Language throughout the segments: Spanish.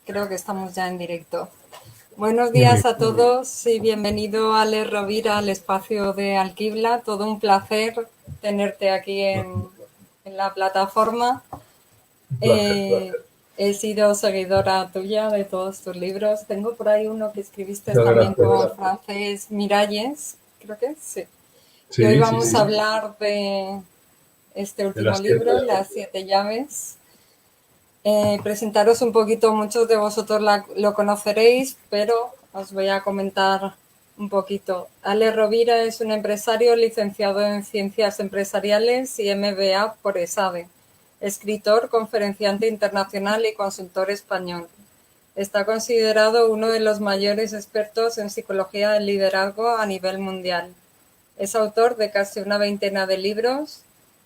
Creo que estamos ya en directo. Buenos días a todos y bienvenido Ale Rovira al espacio de Alquibla. Todo un placer tenerte aquí en la plataforma. Un placer. He sido seguidora tuya de todos tus libros. Tengo por ahí uno que escribiste Muchas también gracias. con Francés Miralles, creo que sí. Y hoy Sí, sí, vamos sí. a hablar de este De último las siete libro, Las llaves. 7 llaves. Presentaros un poquito, muchos de vosotros lo conoceréis, pero os voy a comentar un poquito. Ale Rovira es un empresario licenciado en Ciencias Empresariales y MBA por ESADE, escritor, conferenciante internacional y consultor español. Está considerado uno de los mayores expertos en psicología del liderazgo a nivel mundial. Es autor de casi una veintena de libros.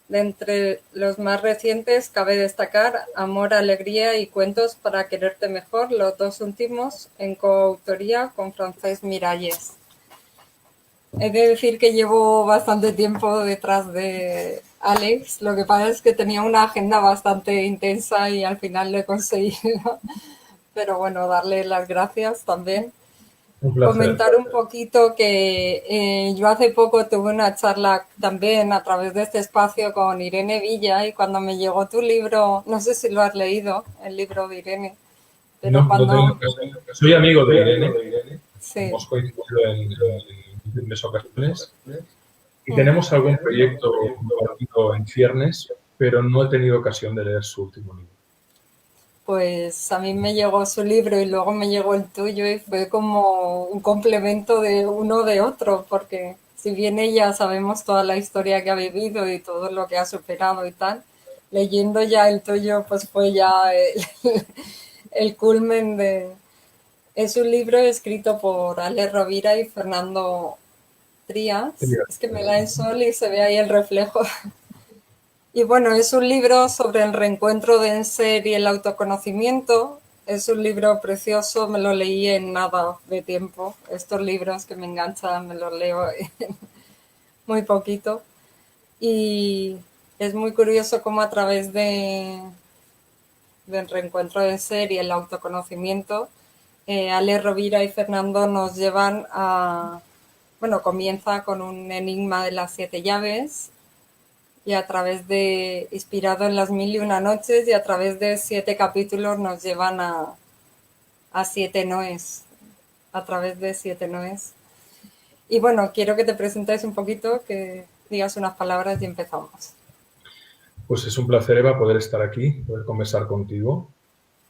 De entre los más recientes cabe destacar Amor, Alegría y Cuentos para quererte mejor, los dos últimos en coautoría con Francés Miralles. He de decir que llevo bastante tiempo detrás de Alex, lo que pasa es que tenía una agenda bastante intensa y al final lo he conseguido. Pero bueno, darle las gracias también. Un placer. Comentar un poquito que yo hace poco tuve una charla también a través de este espacio con Irene Villa y cuando me llegó tu libro, no sé si lo has leído, el libro de Irene, pero No, no tengo cuando... ocasión. Soy amigo de Irene. Sí. Hemos coincidido en múltiples ocasiones y Mm. tenemos algún proyecto compartido en ciernes, pero no he tenido ocasión de leer su último libro. Pues a mí me llegó su libro y luego me llegó el tuyo y fue como un complemento de uno de otro, porque si bien ella sabemos toda la historia que ha vivido y todo lo que ha superado y tal, leyendo ya el tuyo pues fue ya el culmen de... Es un libro escrito por Ale Rovira y Fernando Trías, es que me da el sol y se ve ahí el reflejo. Y bueno, es un libro sobre el reencuentro de Enser y el autoconocimiento. Es un libro precioso, me lo leí en nada de tiempo. Estos libros que me enganchan me los leo en muy poquito. Y es muy curioso cómo a través del reencuentro de Enser y el autoconocimiento, Ale Rovira y Fernando nos llevan a... Bueno, comienza con un enigma de las 7 llaves y a través de, inspirado en las 1001 noches, y a través de 7 capítulos nos llevan a 7 noes, a través de 7 noes. Y bueno, quiero que te presentes un poquito, que digas unas palabras y empezamos. Pues es un placer, Eva, poder estar aquí, poder conversar contigo.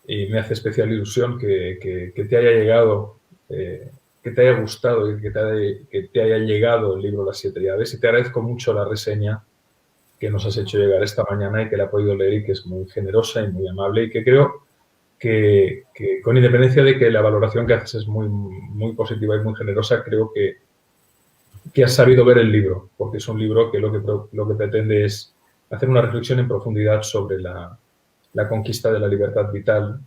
Y me hace especial ilusión que te haya llegado, que te haya gustado y que te haya llegado el libro Las 7 llaves. Y te agradezco mucho la reseña que nos has hecho llegar esta mañana y que la he podido leer y que es muy generosa y muy amable y que creo que con independencia de que la valoración que haces es muy, muy positiva y muy generosa, creo que has sabido ver el libro, porque es un libro que lo que pretende es hacer una reflexión en profundidad sobre la conquista de la libertad vital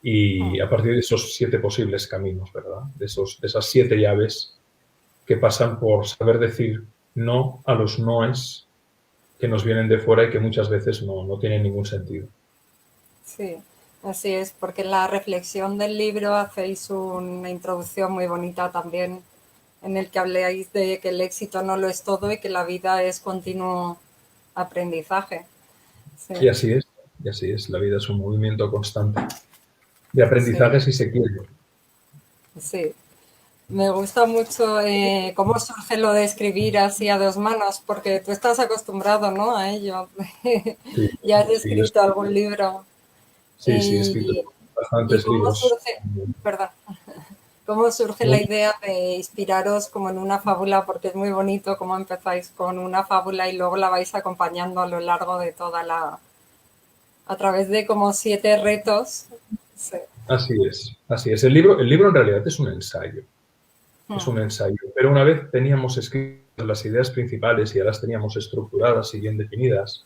y a partir de esos 7 posibles caminos, ¿verdad? De esas 7 llaves que pasan por saber decir no a los noes que nos vienen de fuera y que muchas veces no tienen ningún sentido. Sí, así es, porque en la reflexión del libro hacéis una introducción muy bonita también, en el que habláis de que el éxito no lo es todo y que la vida es continuo aprendizaje. Sí, Y así es, y así es. La vida es un movimiento constante de sí, aprendizaje si se quiere. sí. Me gusta mucho cómo surge lo de escribir así a dos manos, porque tú estás acostumbrado, ¿no?, a ello. Sí, Ya has sí, escrito algún libro. sí, he escrito ¿Y bastantes cómo libros. surge, perdón, cómo surge la No, idea de inspiraros como en una fábula? Porque es muy bonito cómo empezáis con una fábula y luego la vais acompañando a lo largo de toda la, a través de como 7 retos. Sí. así es, así es. El libro en realidad es un ensayo. Es un ensayo. Pero una vez teníamos escritas las ideas principales y ya las teníamos estructuradas y bien definidas,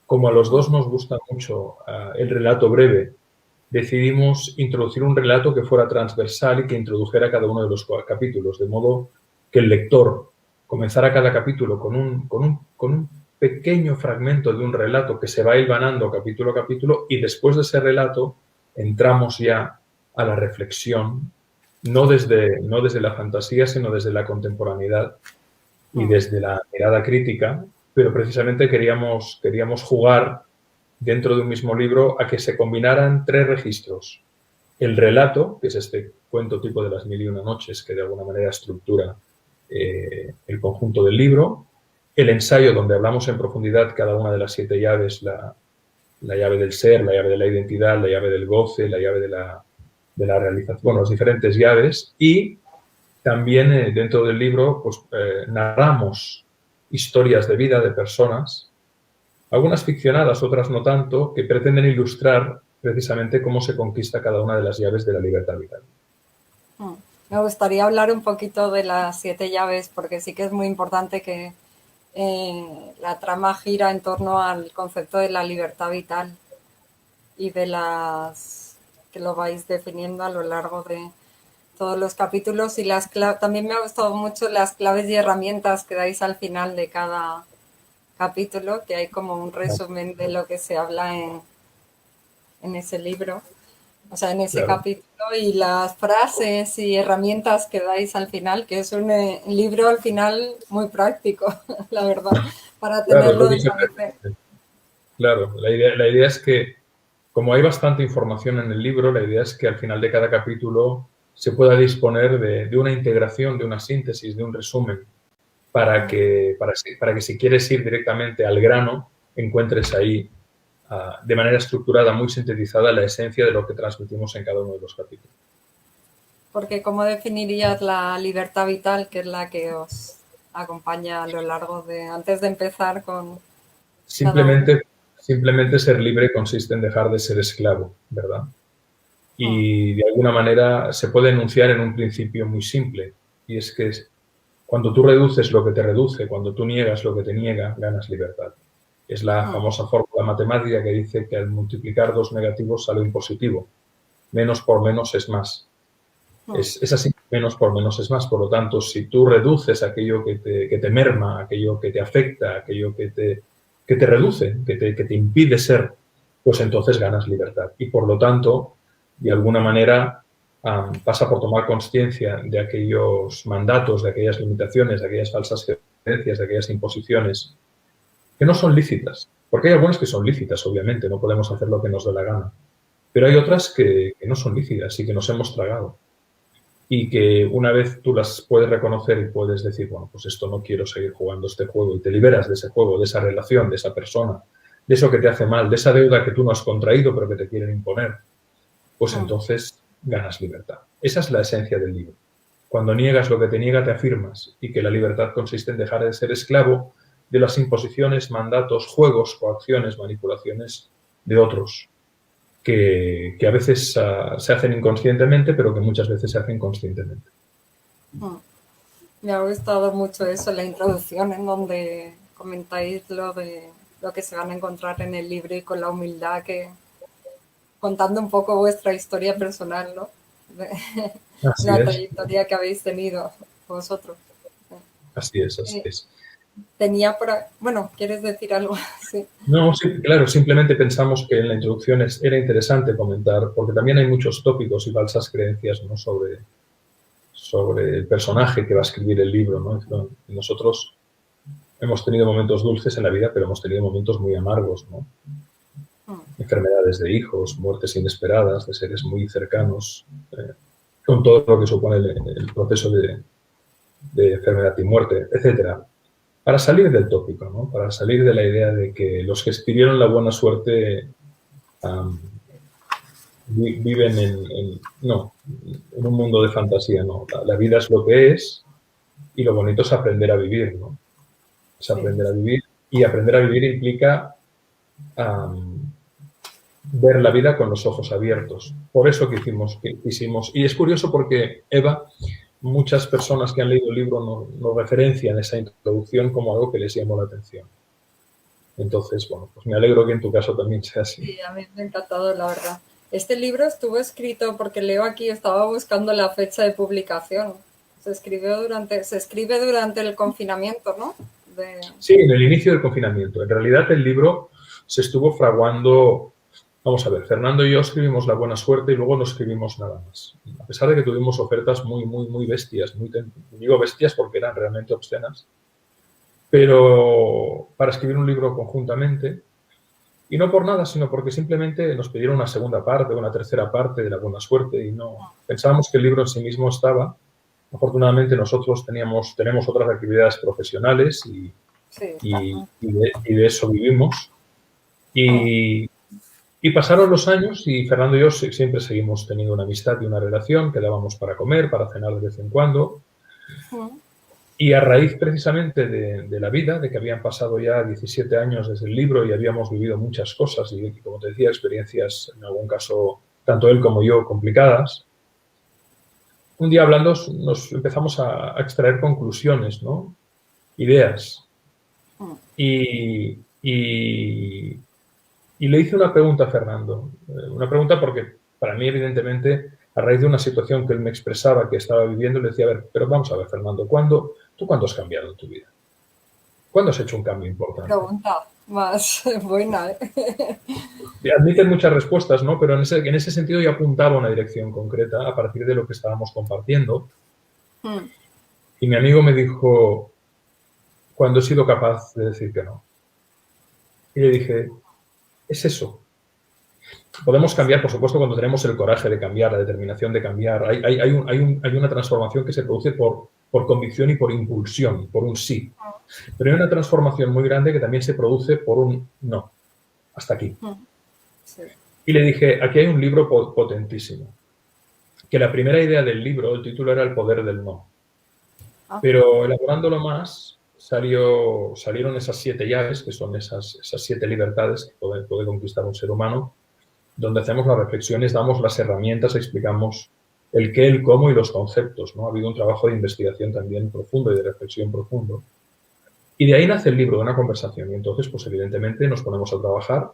como a los dos nos gusta mucho el relato breve, decidimos introducir un relato que fuera transversal y que introdujera cada uno de los capítulos, de modo que el lector comenzara cada capítulo con un pequeño fragmento de un relato que se va hilvanando capítulo a capítulo y después de ese relato entramos ya a la reflexión, no desde la fantasía, sino desde la contemporaneidad y desde la mirada crítica, pero precisamente queríamos jugar dentro de un mismo libro a que se combinaran tres registros. El relato, que es este cuento tipo de las 1001 noches, que de alguna manera estructura el conjunto del libro. El ensayo, donde hablamos en profundidad cada una de las 7 llaves, la llave del ser, la llave de la identidad, la llave del goce, la llave de la realización, bueno, las diferentes llaves. Y también dentro del libro pues, narramos historias de vida de personas, algunas ficcionadas, otras no tanto, que pretenden ilustrar precisamente cómo se conquista cada una de las llaves de la libertad vital. Me gustaría hablar un poquito de las 7 llaves, porque sí que es muy importante que la trama gira en torno al concepto de la libertad vital y de las que lo vais definiendo a lo largo de todos los capítulos. Y también me ha gustado mucho las claves y herramientas que dais al final de cada capítulo, que hay como un resumen de lo que se habla en ese libro, o sea, en ese capítulo, y las frases y herramientas que dais al final, que es un libro al final muy práctico, la verdad, para tenerlo de cabeza. Claro, la idea es que, como hay bastante información en el libro, la idea es que al final de cada capítulo se pueda disponer de una integración, de una síntesis, de un resumen, para que si quieres ir directamente al grano, encuentres ahí de manera estructurada, muy sintetizada, la esencia de lo que transmitimos en cada uno de los capítulos. Porque ¿cómo definirías la libertad vital, que es la que os acompaña a lo largo de, antes de empezar con... Simplemente ser libre consiste en dejar de ser esclavo, ¿verdad? Y de alguna manera se puede enunciar en un principio muy simple, y es que cuando tú reduces lo que te reduce, cuando tú niegas lo que te niega, ganas libertad. Es la famosa fórmula matemática que dice que al multiplicar dos negativos sale un positivo. Menos por menos es más. Es así, menos por menos es más. Por lo tanto, si tú reduces aquello que te merma, aquello que te afecta, aquello que te reduce, que te impide ser, pues entonces ganas libertad. Y por lo tanto, de alguna manera, pasa por tomar conciencia de aquellos mandatos, de aquellas limitaciones, de aquellas falsas creencias, de aquellas imposiciones que no son lícitas. Porque hay algunas que son lícitas, obviamente, no podemos hacer lo que nos dé la gana. Pero hay otras que no son lícitas y que nos hemos tragado. Y que una vez tú las puedes reconocer y puedes decir, bueno, pues esto no quiero seguir jugando este juego, y te liberas de ese juego, de esa relación, de esa persona, de eso que te hace mal, de esa deuda que tú no has contraído pero que te quieren imponer, pues entonces ganas libertad. Esa es la esencia del libro. Cuando niegas lo que te niega, te afirmas, y que la libertad consiste en dejar de ser esclavo de las imposiciones, mandatos, juegos, coacciones, manipulaciones de otros, que a veces se hacen inconscientemente, pero que muchas veces se hacen conscientemente. Me ha gustado mucho eso, la introducción en donde comentáis lo de lo que se van a encontrar en el libro, y con la humildad que, contando un poco vuestra historia personal, ¿no? La trayectoria que habéis tenido vosotros. Así es. Tenía por ahí, bueno, ¿quieres decir algo? Sí. No, sí, claro, simplemente pensamos que en la introducción era interesante comentar, porque también hay muchos tópicos y falsas creencias, ¿no?, sobre el personaje que va a escribir el libro, ¿no? Nosotros hemos tenido momentos dulces en la vida, pero hemos tenido momentos muy amargos, ¿no? Enfermedades de hijos, muertes inesperadas de seres muy cercanos, con todo lo que supone el proceso de enfermedad y muerte, etcétera. Para salir del tópico, ¿no? Para salir de la idea de que los que escribieron la buena suerte viven en un mundo de fantasía, ¿no? La vida es lo que es, y lo bonito es aprender a vivir, ¿no? Es aprender a vivir, y aprender a vivir implica ver la vida con los ojos abiertos. Por eso quisimos, y es curioso porque, Eva, muchas personas que han leído el libro nos referencian esa introducción como algo que les llamó la atención. Entonces, bueno, pues me alegro que en tu caso también sea así. Sí, a mí me ha encantado, la verdad. Este libro estuvo escrito, porque leo aquí, estaba buscando la fecha de publicación. Se escribe durante el confinamiento, ¿no? Sí, en el inicio del confinamiento. En realidad el libro se estuvo fraguando Vamos a ver, Fernando y yo escribimos La buena suerte y luego no escribimos nada más. A pesar de que tuvimos ofertas muy bestias, digo bestias porque eran realmente obscenas, pero para escribir un libro conjuntamente, y no por nada, sino porque simplemente nos pidieron una segunda parte, una tercera parte de La buena suerte y no pensábamos que el libro en sí mismo estaba. Afortunadamente nosotros tenemos otras actividades profesionales Sí, y de eso vivimos. Y, y pasaron los años y Fernando y yo siempre seguimos teniendo una amistad y una relación, quedábamos para comer, para cenar de vez en cuando. Y a raíz precisamente de la vida, de que habían pasado ya 17 años desde el libro y habíamos vivido muchas cosas y, como te decía, experiencias, en algún caso, tanto él como yo, complicadas, un día hablando nos empezamos a extraer conclusiones, ¿no? Ideas. Y, y, y le hice una pregunta a Fernando. Una pregunta porque para mí, evidentemente, a raíz de una situación que él me expresaba que estaba viviendo, le decía, a ver, pero vamos a ver, Fernando, ¿tú cuándo has cambiado en tu vida? ¿Cuándo has hecho un cambio importante? pregunta más buena, ¿eh? Admiten muchas respuestas, ¿no? Pero en ese sentido yo apuntaba a una dirección concreta a partir de lo que estábamos compartiendo. Y mi amigo me dijo, cuando he sido capaz de decir que no. Y le dije, es eso. Podemos cambiar, por supuesto, cuando tenemos el coraje de cambiar, la determinación de cambiar. Hay una transformación que se produce por convicción y por impulsión, por un sí. Pero hay una transformación muy grande que también se produce por un no. Hasta aquí. Sí. Y le dije, aquí hay un libro potentísimo. Que la primera idea del libro, el título era El poder del no. Pero elaborándolo más, salieron esas 7 llaves, que son esas 7 libertades que puede conquistar un ser humano, donde hacemos las reflexiones, damos las herramientas, explicamos el qué, el cómo y los conceptos, ¿no? Ha habido un trabajo de investigación también profundo y de reflexión profundo. Y de ahí nace el libro, de una conversación. Y entonces, pues evidentemente, nos ponemos a trabajar,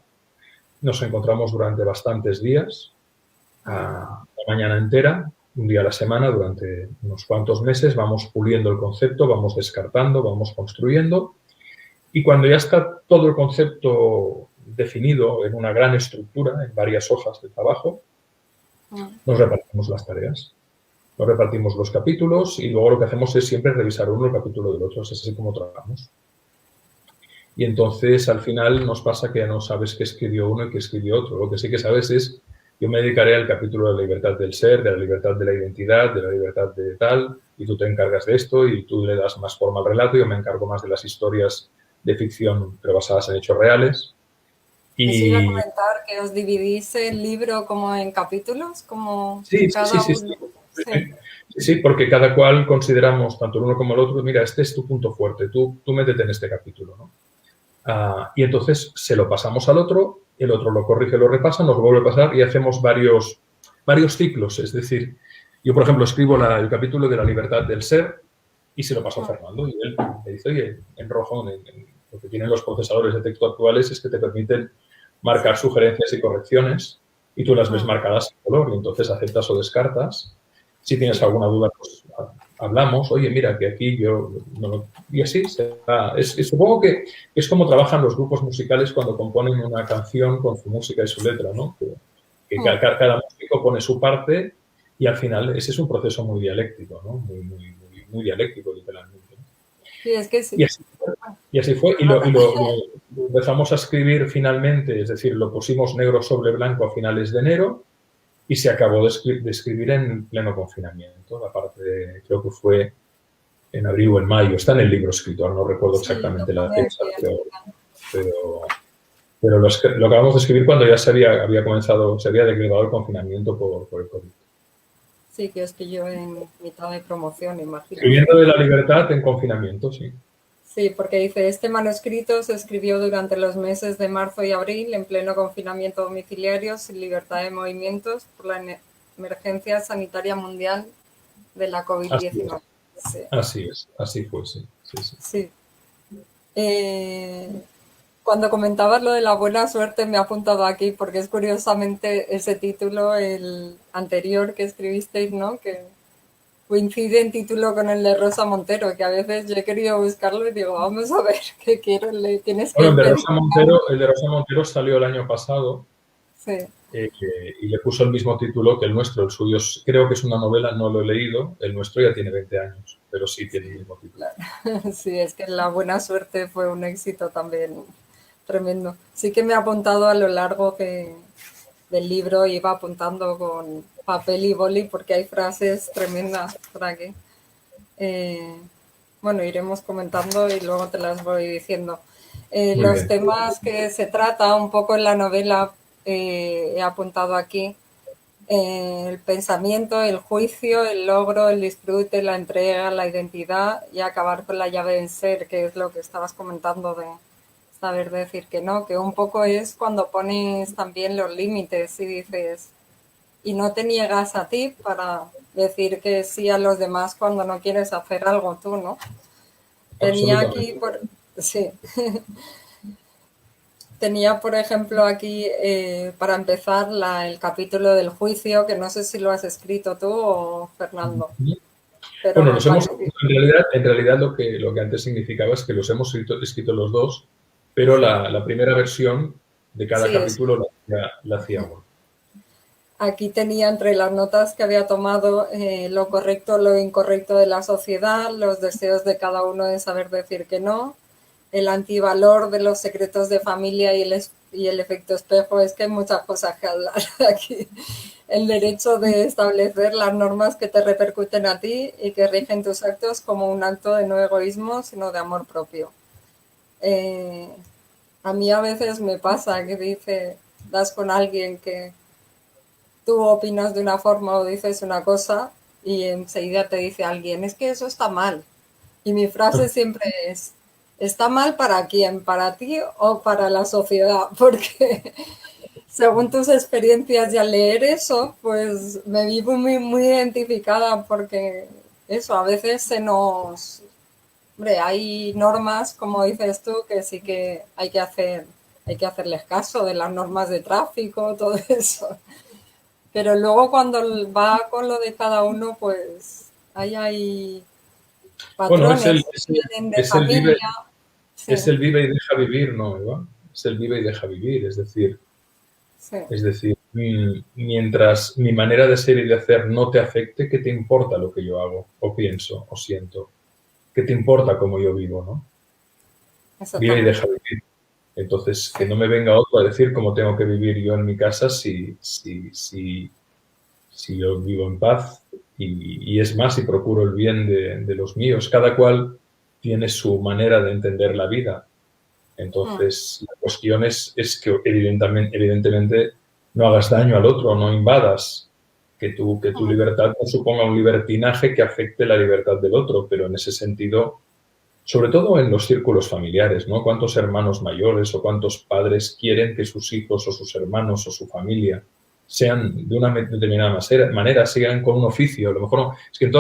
nos encontramos durante bastantes días, a la mañana entera, un día a la semana, durante unos cuantos meses, vamos puliendo el concepto, vamos descartando, vamos construyendo. Y cuando ya está todo el concepto definido en una gran estructura, en varias hojas de trabajo, nos repartimos las tareas. Nos repartimos los capítulos y luego lo que hacemos es siempre revisar uno el capítulo del otro. Es así como trabajamos. Y entonces, al final, nos pasa que ya no sabes qué escribió uno y qué escribió otro. Lo que sí que sabes es, yo me dedicaré al capítulo de la libertad del ser, de la libertad de la identidad, de la libertad de tal, y tú te encargas de esto y tú le das más forma al relato. Yo me encargo más de las historias de ficción, pero basadas en hechos reales. Eso iba a comentar, que os dividís el libro como en capítulos, como cada uno. Sí, porque cada cual consideramos, tanto el uno como el otro, mira, este es tu punto fuerte, tú métete en este capítulo, ¿no? Y entonces se lo pasamos al otro, el otro lo corrige, lo repasa, nos lo vuelve a pasar y hacemos varios ciclos. Es decir, yo, por ejemplo, escribo el capítulo de la libertad del ser y se lo paso a Fernando y él me dice, oye, en rojo, lo que tienen los procesadores de texto actuales es que te permiten marcar sugerencias y correcciones y tú las ves marcadas en color y entonces aceptas o descartas. Si tienes alguna duda, pues hablamos, oye, mira, que aquí yo... No, y así se va. Supongo que es como trabajan los grupos musicales cuando componen una canción con su música y su letra, ¿no? Que cada músico pone su parte y al final ese es un proceso muy dialéctico, ¿no? Muy dialéctico, literalmente. Sí, es que sí. Y así fue. Y lo empezamos a escribir finalmente, es decir, lo pusimos negro sobre blanco a finales de enero y se acabó de escribir en pleno confinamiento. La parte, creo que fue en abril o en mayo. Está en el libro escrito, ahora no recuerdo exactamente la fecha, pero lo acabamos de escribir cuando ya se había decretado el confinamiento por el COVID. Sí, que es que yo en mitad de promoción, imagino. Escribiendo de la libertad en confinamiento, sí. Sí, porque dice, este manuscrito se escribió durante los meses de marzo y abril en pleno confinamiento domiciliario sin libertad de movimientos por la emergencia sanitaria mundial de la COVID-19. Así es, así fue, sí. Cuando comentabas lo de la buena suerte me he apuntado aquí porque es curiosamente ese título, el anterior que escribisteis, ¿no? Que coincide en título con el de Rosa Montero, que a veces yo he querido buscarlo y digo, vamos a ver, ¿qué quiero? Tienes que el de Rosa Montero salió el año pasado. sí. Y le puso el mismo título que el nuestro. El suyo creo que es una novela, no lo he leído. El nuestro ya tiene 20 años, pero sí tiene el mismo título. Sí, es que La buena suerte fue un éxito también tremendo. Sí que me ha apuntado a lo largo del libro, iba apuntando con papel y boli porque hay frases tremendas por aquí. Eh, bueno, iremos comentando y luego te las voy diciendo. Muy Los bien. temas que se trata un poco en la novela, he apuntado aquí, el pensamiento, el juicio, el logro, el disfrute, la entrega, la identidad y acabar con la llave en ser, que es lo que estabas comentando de saber decir que no, que un poco es cuando pones también los límites y dices, y no te niegas a ti para decir que sí a los demás cuando no quieres hacer algo tú, ¿no? Tenía aquí, Absolutamente. sí, tenía por ejemplo aquí para empezar el capítulo del juicio, que no sé si lo has escrito tú o Fernando, pero Bueno, me parece, en realidad lo que antes significaba es que los hemos escrito los dos, pero sí, la primera versión de cada sí, es. capítulo la hacía uno. Aquí tenía entre las notas que había tomado lo correcto, lo incorrecto de la sociedad, los deseos de cada uno de saber decir que no, el antivalor de los secretos de familia y el efecto espejo. Es que hay muchas cosas que hablar aquí. El derecho de establecer las normas que te repercuten a ti y que rigen tus actos como un acto de no egoísmo, sino de amor propio. Eh, a mí a veces me pasa que das con alguien que tú opinas de una forma o dices una cosa y enseguida te dice alguien, es que eso está mal. Y mi frase siempre es, ¿está mal para quién? ¿Para ti o para la sociedad? Porque según tus experiencias y al leer eso, pues me vivo muy, muy identificada porque eso, a veces hombre, hay normas, como dices tú, que sí que hay que hacerles caso de las normas de tráfico, todo eso. Pero luego cuando va con lo de cada uno, pues ahí hay Bueno, patrones que vienen de familia. Sí, es el vive y deja vivir, ¿no, Eva? Es el vive y deja vivir, sí. es decir, mientras mi manera de ser y de hacer no te afecte, ¿qué te importa lo que yo hago, o pienso, o siento? ¿Qué te importa cómo yo vivo, no? Vive y deja Exactamente. vivir. Entonces, que Sí. no me venga otro a decir cómo tengo que vivir yo en mi casa si yo vivo en paz y es más, y procuro el bien de los míos. Cada cual tiene su manera de entender la vida. Mm, Entonces, la cuestión es que evidentemente no hagas daño al otro, no invadas, que tu mm. libertad no suponga un libertinaje que afecte la libertad del otro, pero en ese sentido, sobre todo en los círculos familiares, ¿no? ¿Cuántos hermanos mayores o cuántos padres quieren que sus hijos o sus hermanos o su familia sean de una determinada manera, sigan con un oficio? A lo mejor no. Es que en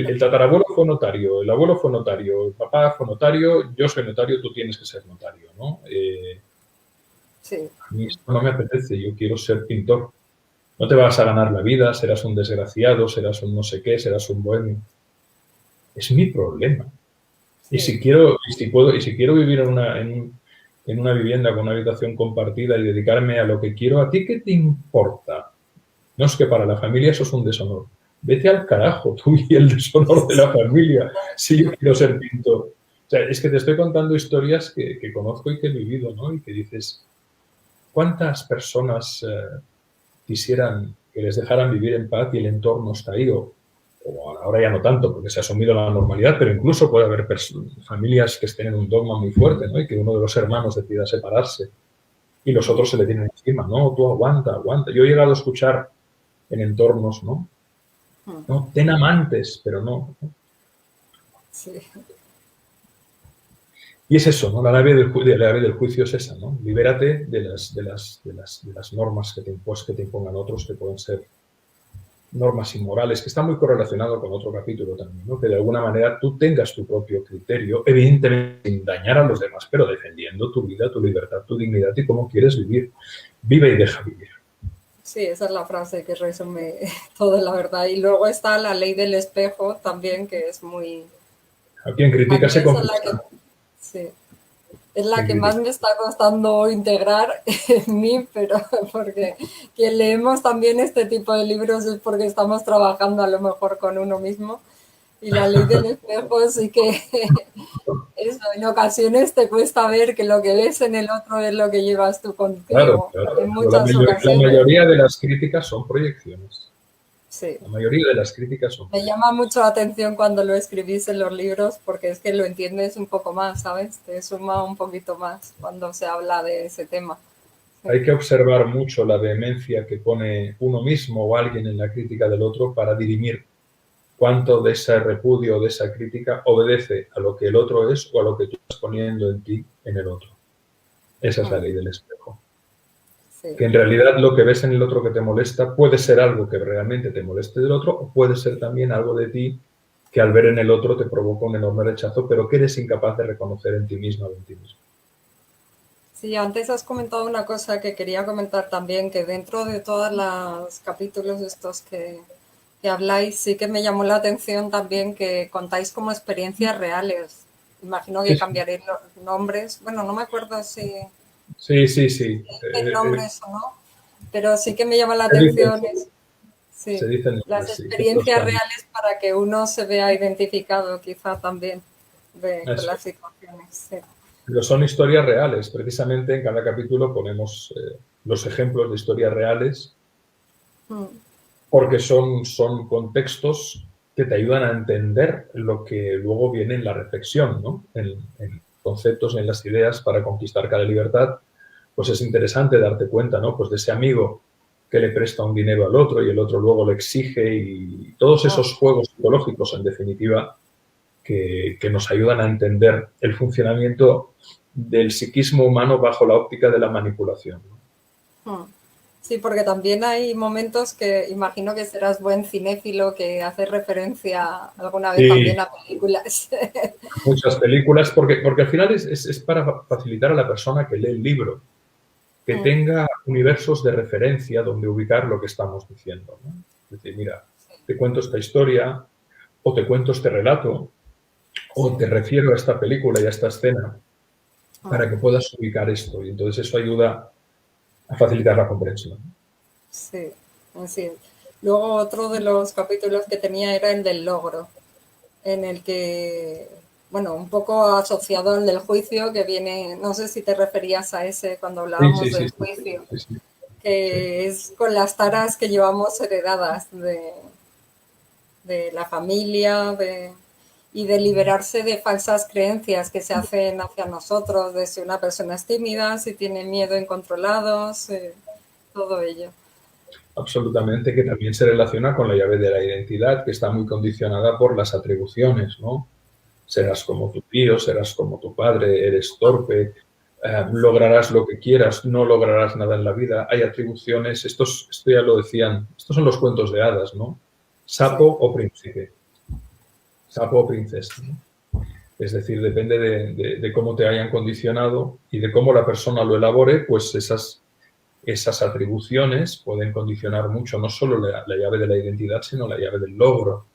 el tatarabuelo fue notario, el abuelo fue notario, el papá fue notario, yo soy notario, tú tienes que ser notario, ¿no? Sí, A mí esto no me apetece, yo quiero ser pintor. No te vas a ganar la vida, serás un desgraciado, serás un no sé qué, serás un bohemio. Es mi problema. Y sí. si quiero, y si puedo, y si quiero vivir en una vivienda con una habitación compartida y dedicarme a lo que quiero, ¿a ti qué te importa? No, es que para la familia eso es un deshonor. Vete al carajo tú y el deshonor de la familia si yo quiero ser pintor. O sea, es que te estoy contando historias que conozco y que he vivido, ¿no? Y que dices, ¿cuántas personas quisieran que les dejaran vivir en paz y el entorno está ahí? O ahora ya no tanto, porque se ha asumido la normalidad, pero incluso puede haber familias que estén en un dogma muy fuerte, ¿no? Y que uno de los hermanos decida separarse y los otros se le tienen encima, no, tú aguanta, aguanta. Yo he llegado a escuchar en entornos, ¿no? Mm, No, ten amantes, pero no. sí. Y es eso, ¿no? La llave del juicio es esa, ¿no? Libérate de las normas que te impongan otros, que pueden ser normas inmorales, que está muy correlacionado con otro capítulo también, ¿no? Que de alguna manera tú tengas tu propio criterio, evidentemente sin dañar a los demás, pero defendiendo tu vida, tu libertad, tu dignidad y cómo quieres vivir. Vive y deja vivir. Sí, esa es la frase que resume toda la verdad. Y luego está la ley del espejo también, que es muy... A quien A critica mí se esa es la que... conquista. Sí. es la en que más crítica. me está costando integrar en mí, pero porque quien leemos también este tipo de libros es porque estamos trabajando a lo mejor con uno mismo. Y la ley del espejo sí que eso, en ocasiones te cuesta ver que lo que ves en el otro es lo que llevas tú Claro, contigo, claro. en Pero muchas la ocasiones. mayoría de las críticas son proyecciones. Sí. La mayoría de las críticas son Me proyecciones. llama mucho la atención cuando lo escribís en los libros porque es que lo entiendes un poco más, ¿sabes? Te suma un poquito más cuando se habla de ese tema. Sí. Hay que observar mucho la vehemencia que pone uno mismo o alguien en la crítica del otro para dirimir cuánto de ese repudio o de esa crítica obedece a lo que el otro es o a lo que tú estás poniendo en ti en el otro. Esa es la Mm, ley del espejo. sí. Que en realidad lo que ves en el otro que te molesta puede ser algo que realmente te moleste del otro o puede ser también algo de ti que al ver en el otro te provoca un enorme rechazo, pero que eres incapaz de reconocer en ti misma o en ti mismo. Sí, antes has comentado una cosa que quería comentar también, que dentro de todos los capítulos estos que habláis, sí que me llamó la atención también que contáis como experiencias reales. Imagino Sí, que sí, cambiaréis los nombres. Bueno, no me acuerdo si sí, sí, sí. en nombres o no, pero sí que me llama la Se dicen, atención se sí, dicen las nombres, sí, que los experiencias cambian. reales para que uno se vea identificado quizá también con Eso. las situaciones. Sí. Pero son historias reales. Precisamente en cada capítulo ponemos los ejemplos de historias reales Mm, porque son contextos que te ayudan a entender lo que luego viene en la reflexión, ¿no? En conceptos, en las ideas para conquistar cada libertad. Pues es interesante darte cuenta, ¿no? Pues de ese amigo que le presta un dinero al otro y el otro luego lo exige y todos ah, esos juegos psicológicos, en definitiva, que nos ayudan a entender el funcionamiento del psiquismo humano bajo la óptica de la manipulación, ¿no? mm. Sí, porque también hay momentos que imagino que serás buen cinéfilo que hace referencia alguna vez Sí, también a películas. muchas películas, porque al final es para facilitar a la persona que lee el libro que Mm, tenga universos de referencia donde ubicar lo que estamos diciendo, ¿no? Es decir, mira, te cuento esta historia o te cuento este relato sí, o te refiero a esta película y a esta escena mm, para que puedas ubicar esto. Y entonces eso ayuda a facilitar la comprensión. sí, así es. Luego otro de los capítulos que tenía era el del logro, en el que, bueno, un poco asociado al del juicio, que viene, no sé si te referías a ese cuando Sí, sí, hablábamos sí, del sí, juicio, sí, sí, sí. que es con las taras que llevamos heredadas de la familia y de liberarse de falsas creencias que se hacen hacia nosotros, de si una persona es tímida, si tiene miedo incontrolado, todo ello. Absolutamente, que también se relaciona con la llave de la identidad, que está muy condicionada por las atribuciones, ¿no? Sí, Serás como tu tío, serás como tu padre, eres torpe, lograrás lo que quieras, no lograrás nada en la vida. Hay atribuciones, esto ya lo decían, estos son los cuentos de hadas, ¿no? sí, Sapo o príncipe, sapo o princesa, ¿no? Es decir, depende de cómo te hayan condicionado y de cómo la persona lo elabore, pues esas atribuciones pueden condicionar mucho no solo la llave de la identidad, sino la llave del logro,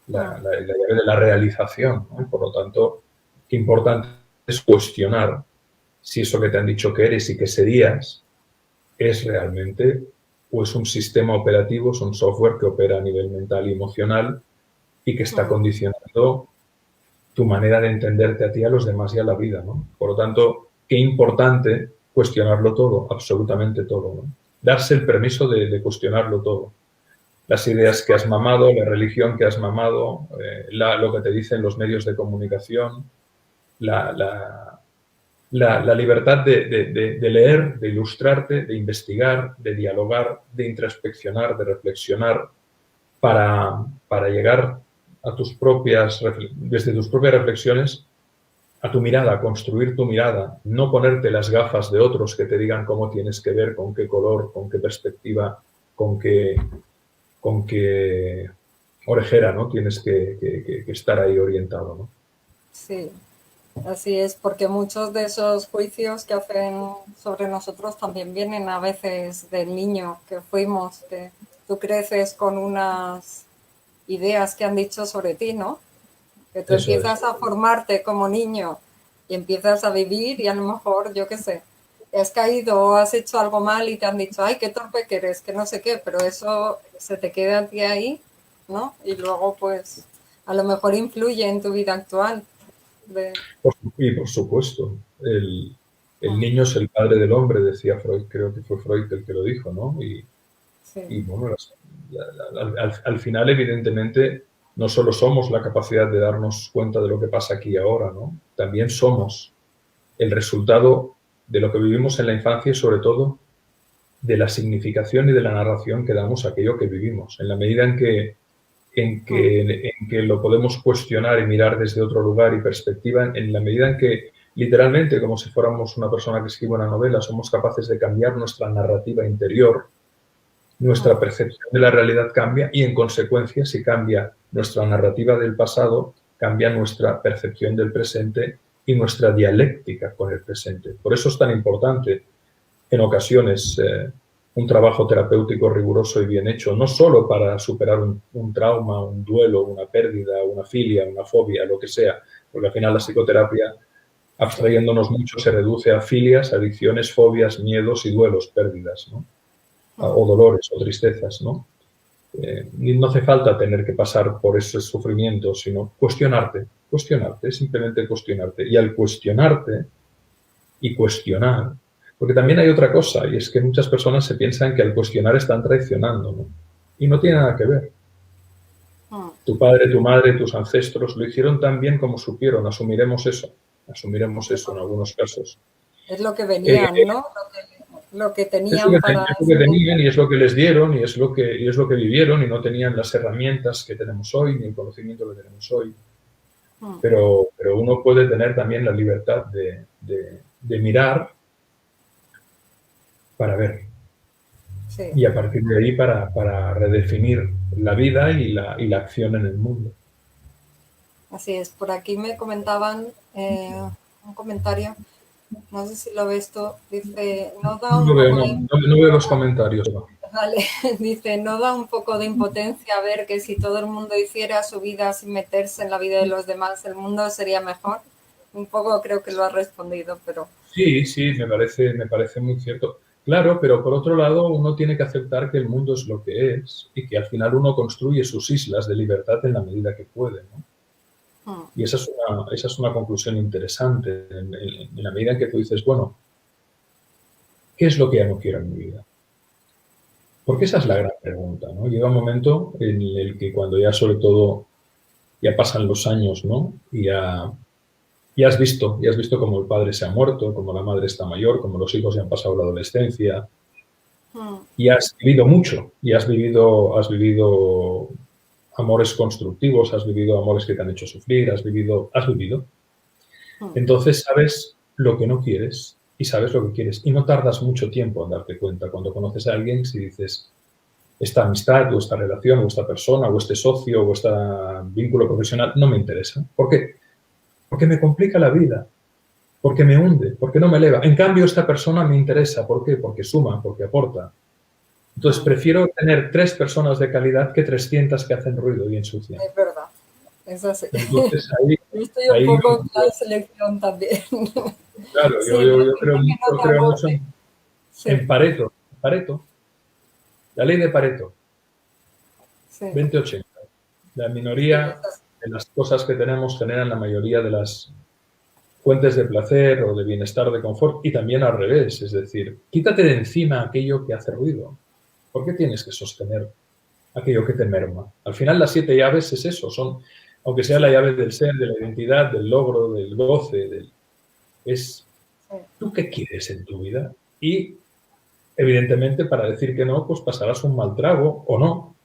la llave de la realización, ¿no? Por lo tanto, qué importante es cuestionar si eso que te han dicho que eres y que serías es realmente o es un sistema operativo, es un software que opera a nivel mental y emocional y que está condicionando tu manera de entenderte a ti, a los demás y a la vida, ¿no? Por lo tanto, qué importante cuestionarlo todo, absolutamente todo, ¿no? Darse el permiso de cuestionarlo todo. Las ideas que has mamado, la religión que has mamado, lo que te dicen los medios de comunicación, la, la, la libertad de leer, de ilustrarte, de investigar, de dialogar, de introspeccionar, de reflexionar, para llegar a desde tus propias reflexiones, a tu mirada, a construir tu mirada, no ponerte las gafas de otros que te digan cómo tienes que ver, con qué color, con qué perspectiva, con qué, con qué orejera, ¿no? Tienes que estar ahí orientado, ¿no? sí. Así es, porque muchos de esos juicios que hacen sobre nosotros también vienen a veces del niño que fuimos, que tú creces con unas ideas que han dicho sobre ti, ¿no? Que tú Eso es. empiezas a formarte como niño y empiezas a vivir y a lo mejor, yo qué sé, has caído o has hecho algo mal y te han dicho, ay, qué torpe que eres, que no sé qué, pero eso se te queda a ti ahí, ¿no? Y luego, pues, a lo mejor influye en tu vida actual. Y por supuesto, el niño es el padre del hombre, decía Freud, creo que fue Freud el que lo dijo, ¿no? Y bueno, al final, evidentemente, no solo somos la capacidad de darnos cuenta de lo que pasa aquí y ahora, ¿no? También somos el resultado de lo que vivimos en la infancia y, sobre todo, de la significación y de la narración que damos a aquello que vivimos. En la medida en que lo podemos cuestionar y mirar desde otro lugar y perspectiva, en la medida en que, literalmente, como si fuéramos una persona que escribe una novela, somos capaces de cambiar nuestra narrativa interior, nuestra percepción de la realidad cambia y, en consecuencia, si cambia nuestra narrativa del pasado, cambia nuestra percepción del presente y nuestra dialéctica con el presente. Por eso es tan importante, en ocasiones, un trabajo terapéutico riguroso y bien hecho, no solo para superar un trauma, un duelo, una pérdida, una filia, una fobia, lo que sea, porque al final la psicoterapia, abstrayéndonos mucho, se reduce a filias, adicciones, fobias, miedos y duelos, pérdidas, ¿no? O dolores o tristezas, ¿no? No hace falta tener que pasar por ese sufrimiento, sino cuestionarte, simplemente cuestionarte. Y al cuestionarte y cuestionar, porque también hay otra cosa, y es que muchas personas se piensan que al cuestionar están traicionando, ¿no? Y no tiene nada que ver. Tu padre, tu madre, tus ancestros lo hicieron tan bien como supieron, asumiremos eso en algunos casos. Es lo que venían, ¿no? Lo que tenían para... Es lo que tenían y es lo que les dieron y es lo que vivieron y no tenían las herramientas que tenemos hoy ni el conocimiento que tenemos hoy. Pero uno puede tener también la libertad de mirar para ver. Sí. Y a partir de ahí para redefinir la vida y la acción en el mundo. Así es. Por aquí me comentaban un comentario, no sé si lo ves tú, dice, no veo los comentarios. No. Vale, dice, ¿no da un poco de impotencia ver que si todo el mundo hiciera su vida sin meterse en la vida de los demás, el mundo sería mejor? Un poco creo que lo has respondido, pero... Sí, me parece muy cierto. Claro, pero por otro lado uno tiene que aceptar que el mundo es lo que es y que al final uno construye sus islas de libertad en la medida que puede, ¿no? Y esa es una conclusión interesante en la medida en que tú dices, bueno, ¿qué es lo que ya no quiero en mi vida? Porque esa es la gran pregunta, ¿no? Llega un momento en el que cuando ya sobre todo ya pasan los años, ¿no? Y has visto cómo el padre se ha muerto, cómo la madre está mayor, cómo los hijos ya han pasado la adolescencia. Y has vivido mucho, y has vivido amores constructivos, has vivido amores que te han hecho sufrir, has vivido. Entonces sabes lo que no quieres y sabes lo que quieres. Y no tardas mucho tiempo en darte cuenta. Cuando conoces a alguien, si dices, esta amistad o esta relación o esta persona o este socio o este vínculo profesional no me interesa. ¿Por qué? Porque me complica la vida, porque me hunde, porque no me eleva. En cambio, esta persona me interesa. ¿Por qué? Porque suma, porque aporta. Entonces, prefiero tener 3 personas de calidad que 300 que hacen ruido y ensucian. Es verdad, es así. Entonces, ahí estoy un poco en la selección también. Claro, sí, yo creo mucho en Pareto. La ley de Pareto. Sí. 20-80. La minoría de las cosas que tenemos generan la mayoría de las fuentes de placer o de bienestar, de confort, y también al revés. Es decir, quítate de encima aquello que hace ruido. ¿Por qué tienes que sostener aquello que te merma? Al final, las 7 llaves es eso. Son, aunque sea la llave del ser, de la identidad, del logro, del goce, es ¿tú qué quieres en tu vida? Y, evidentemente, para decir que no, pues pasarás un mal trago o no.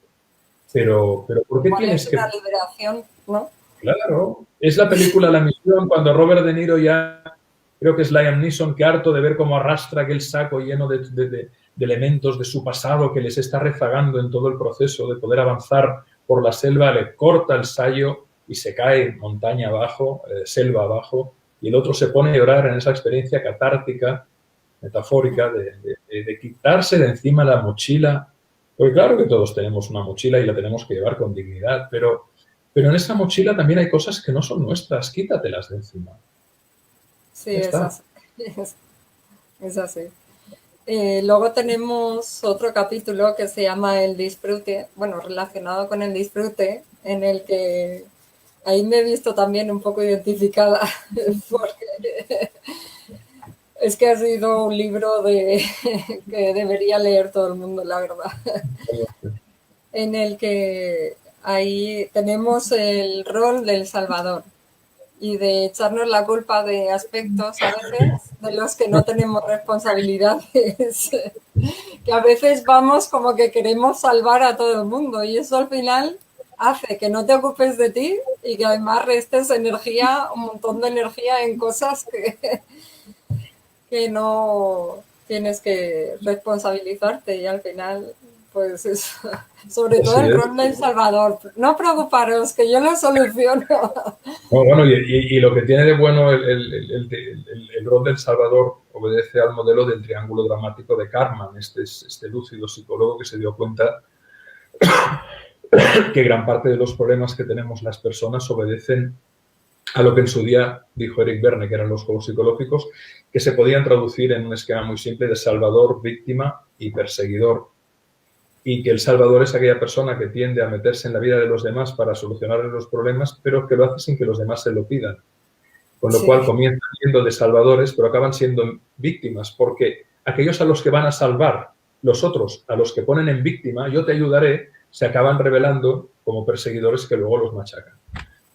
Pero ¿por qué tienes que...? Es una liberación, ¿no? Claro. Es la película La Misión, cuando Robert De Niro ya... Creo que es Liam Neeson, que harto de ver cómo arrastra aquel saco lleno de elementos de su pasado que les está rezagando en todo el proceso de poder avanzar por la selva, le corta el sayo y se cae montaña abajo, selva abajo, y el otro se pone a llorar en esa experiencia catártica, metafórica, de quitarse de encima la mochila. Porque claro que todos tenemos una mochila y la tenemos que llevar con dignidad, pero en esa mochila también hay cosas que no son nuestras, quítatelas de encima. Sí, Ya es está. así. Es así. Luego tenemos otro capítulo que se llama El disfrute, bueno, relacionado con el disfrute, en el que ahí me he visto también un poco identificada, porque es que ha sido un libro que debería leer todo el mundo, la verdad, en el que ahí tenemos el rol del Salvador y de echarnos la culpa de aspectos a veces de los que no tenemos responsabilidades, que a veces vamos como que queremos salvar a todo el mundo y eso al final hace que no te ocupes de ti y que además restes energía, un montón de energía en cosas que no tienes que responsabilizarte y al final pues es, sobre todo Así el es. rol del Salvador, no preocuparos que yo lo soluciono. No, bueno, y lo que tiene de bueno el rol del Salvador obedece al modelo del triángulo dramático de Karman, este lúcido psicólogo que se dio cuenta que gran parte de los problemas que tenemos las personas obedecen a lo que en su día dijo Eric Berne, que eran los juegos psicológicos, que se podían traducir en un esquema muy simple de salvador, víctima y perseguidor. Y que el salvador es aquella persona que tiende a meterse en la vida de los demás para solucionar los problemas, pero que lo hace sin que los demás se lo pidan. Con lo cual Sí, comienzan siendo de salvadores, pero acaban siendo víctimas, porque aquellos a los que van a salvar, los otros a los que ponen en víctima, yo te ayudaré, se acaban revelando como perseguidores que luego los machacan.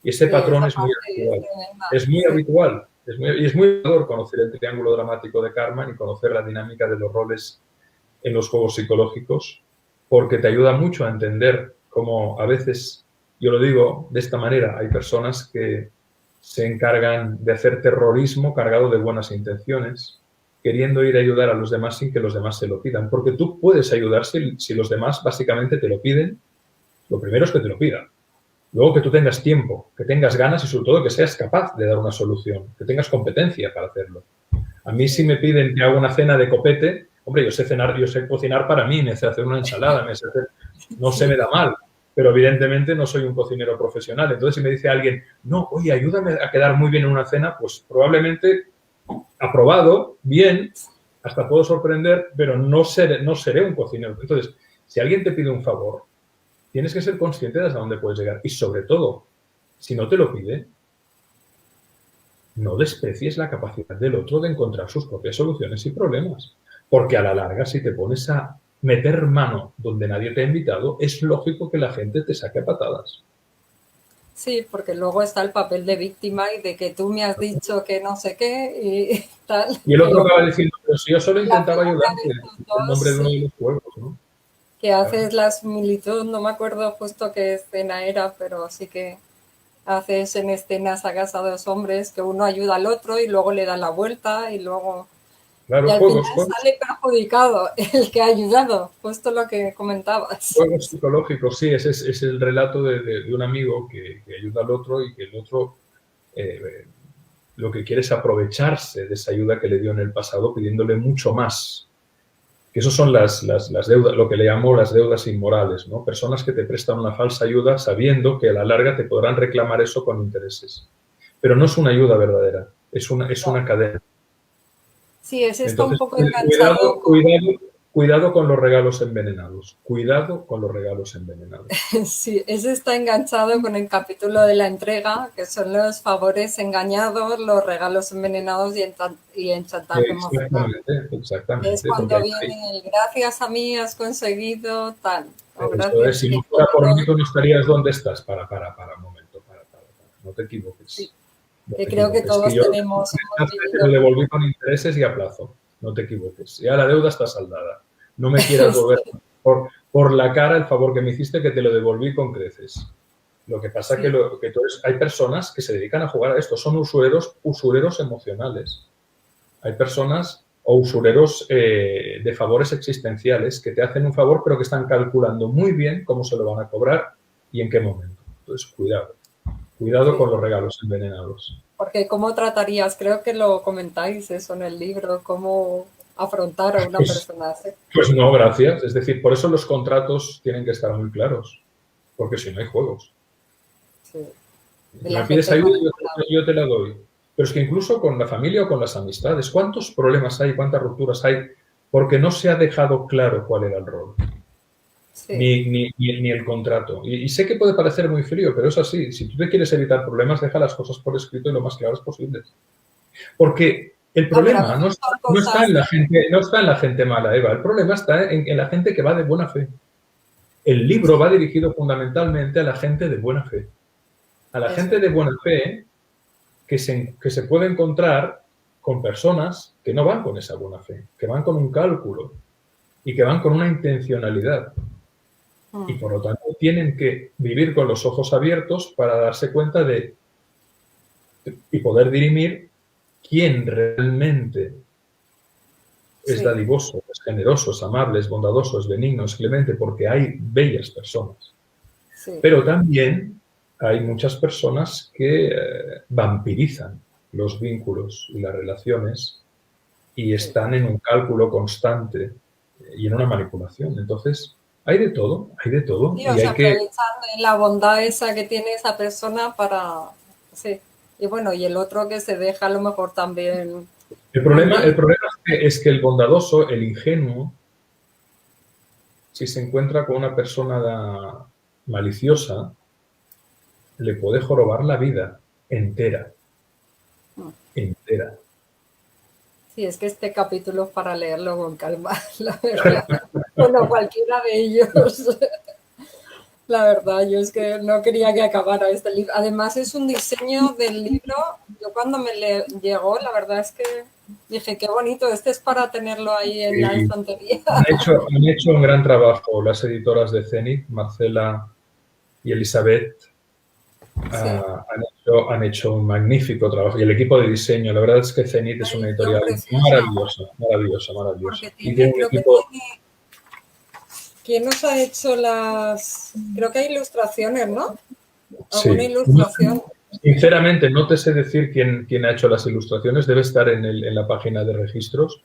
Y ese sí, patrón esa es muy parte es habitual. tremenda. Es muy Sí. habitual. Y es muy valor conocer el triángulo dramático de Karman y conocer la dinámica de los roles en los juegos psicológicos, porque te ayuda mucho a entender cómo a veces, yo lo digo de esta manera, hay personas que se encargan de hacer terrorismo cargado de buenas intenciones, queriendo ir a ayudar a los demás sin que los demás se lo pidan. Porque tú puedes ayudar si los demás básicamente te lo piden. Lo primero es que te lo pidan. Luego que tú tengas tiempo, que tengas ganas y sobre todo que seas capaz de dar una solución, que tengas competencia para hacerlo. A mí si Sí. me piden que haga una cena de copete, hombre, yo sé cenar, yo sé cocinar para mí, me sé hacer una ensalada, no se me Sí. da mal, pero evidentemente no soy un cocinero profesional. Entonces si me dice alguien, no, oye, ayúdame a quedar muy bien en una cena, pues probablemente aprobado, bien, hasta puedo sorprender, pero no seré un cocinero. Entonces, si alguien te pide un favor, tienes que ser consciente de hasta dónde puedes llegar. Y sobre todo, si no te lo pide, no desprecies la capacidad del otro de encontrar sus propias soluciones y problemas. Porque a la larga, si te pones a meter mano donde nadie te ha invitado, es lógico que la gente te saque a patadas. Sí, porque luego está el papel de víctima y de que tú me has dicho que no sé qué y tal, Y el que otro luego acaba diciendo, pero si yo solo la intentaba figura ayudarte, de estos el dos, nombre de uno de sí, los juegos, ¿no? que Claro. haces la similitud, no me acuerdo justo qué escena era, pero sí que haces en escenas a casa de dos hombres que uno ayuda al otro y luego le da la vuelta y luego... Y Claro, al final juegos, sale perjudicado el que ha ayudado, justo lo que comentabas. juegos psicológicos, sí, ese es el relato de un amigo que ayuda al otro y que el otro eh, lo que quiere es aprovecharse de esa ayuda que le dio en el pasado pidiéndole mucho más. Que eso son las deudas, lo que le llamo las deudas inmorales, ¿no? Personas que te prestan una falsa ayuda sabiendo que a la larga te podrán reclamar eso con intereses. Pero no es una ayuda verdadera, es No. una cadena. Sí, ese está un Entonces, poco enganchado con... cuidado con los regalos envenenados. Cuidado con los regalos envenenados. Sí, ese está enganchado con el capítulo de la entrega, que son los favores engañados, los regalos envenenados y el chantaje emocional. Exactamente, Es exactamente, porque cuando hay, viene el gracias a mí has conseguido tal, o eso es, gracias si que no yo fuera te por mí, doy. tú no estarías donde estás. Un momento, no te Sí, equivoques. No que te creo que equivoques. Que todos yo tenemos, hemos te lo vivido. devolví con intereses y a plazo. No te equivoques. Ya la deuda está saldada. No me quieras volver por la cara el favor que me hiciste, que te lo devolví con creces. Lo que pasa Sí, que hay personas que se dedican a jugar a esto. Son usureros emocionales. Hay personas o usureros de favores existenciales que te hacen un favor, pero que están calculando muy bien cómo se lo van a cobrar y en qué momento. Entonces, cuidado. Cuidado sí. con los regalos envenenados. Porque ¿cómo tratarías? Creo que lo comentáis eso en el libro, cómo afrontar a una Pues, persona así. pues no, gracias. Es decir, por eso los contratos tienen que estar muy claros, porque si no hay juegos. Sí. De Si me la pides gente ayuda, manipulada. yo te la doy. Pero es que incluso con la familia o con las amistades, ¿cuántos problemas hay, cuántas rupturas hay? Porque no se ha dejado claro cuál era el rol, Sí, ni el contrato. Y sé que puede parecer muy frío, pero es así. Si tú te quieres evitar problemas, deja las cosas por escrito y lo más claras posibles. Porque el no, pero a problema veces son no está cosas, en la gente, no está en la gente mala, Eva. El problema está en la gente que va de buena fe. El libro sí, va dirigido fundamentalmente a la gente de buena fe. A la eso gente de buena fe que se puede encontrar con personas que no van con esa buena fe, que van con un cálculo y que van con una intencionalidad. Y mm, por lo tanto tienen que vivir con los ojos abiertos para darse cuenta de y poder dirimir quién realmente es sí, dadivoso, es generoso, es amable, es bondadoso, es benigno, es clemente, porque hay bellas personas. sí, Pero también hay muchas personas que vampirizan los vínculos y las relaciones y sí. están en un cálculo constante y en una manipulación. Entonces, hay de todo, hay de todo. Sí, o Y se hay que... aprovechan de la bondad esa que tiene esa persona para, sí. Y bueno, y el otro que se deja a lo mejor también El problema, hundir. el problema es que el bondadoso, el ingenuo, si se encuentra con una persona maliciosa, le puede jorobar la vida entera, entera. Sí, es que este capítulo es para leerlo con calma, la verdad. Bueno, cualquiera de ellos. La verdad, yo es que no quería que acabara este libro. Además, es un diseño del libro. Yo cuando llegó, la verdad es que dije, qué bonito, este es para tenerlo ahí en la Y estantería. han hecho un gran trabajo las editoras de Zenit, Marcela y Elizabeth. Sí, Han hecho un magnífico trabajo. Y el equipo de diseño, la verdad es que Zenit una es una edición editorial preciosa, maravillosa, maravillosa, maravillosa. porque Y tiene tiene, un creo que equipo... tiene, ¿quién nos ha hecho las, creo que hay ilustraciones, ¿no? Alguna Sí. ilustración. Sinceramente, no te sé decir quién ha hecho las ilustraciones. Debe estar en la página de registros.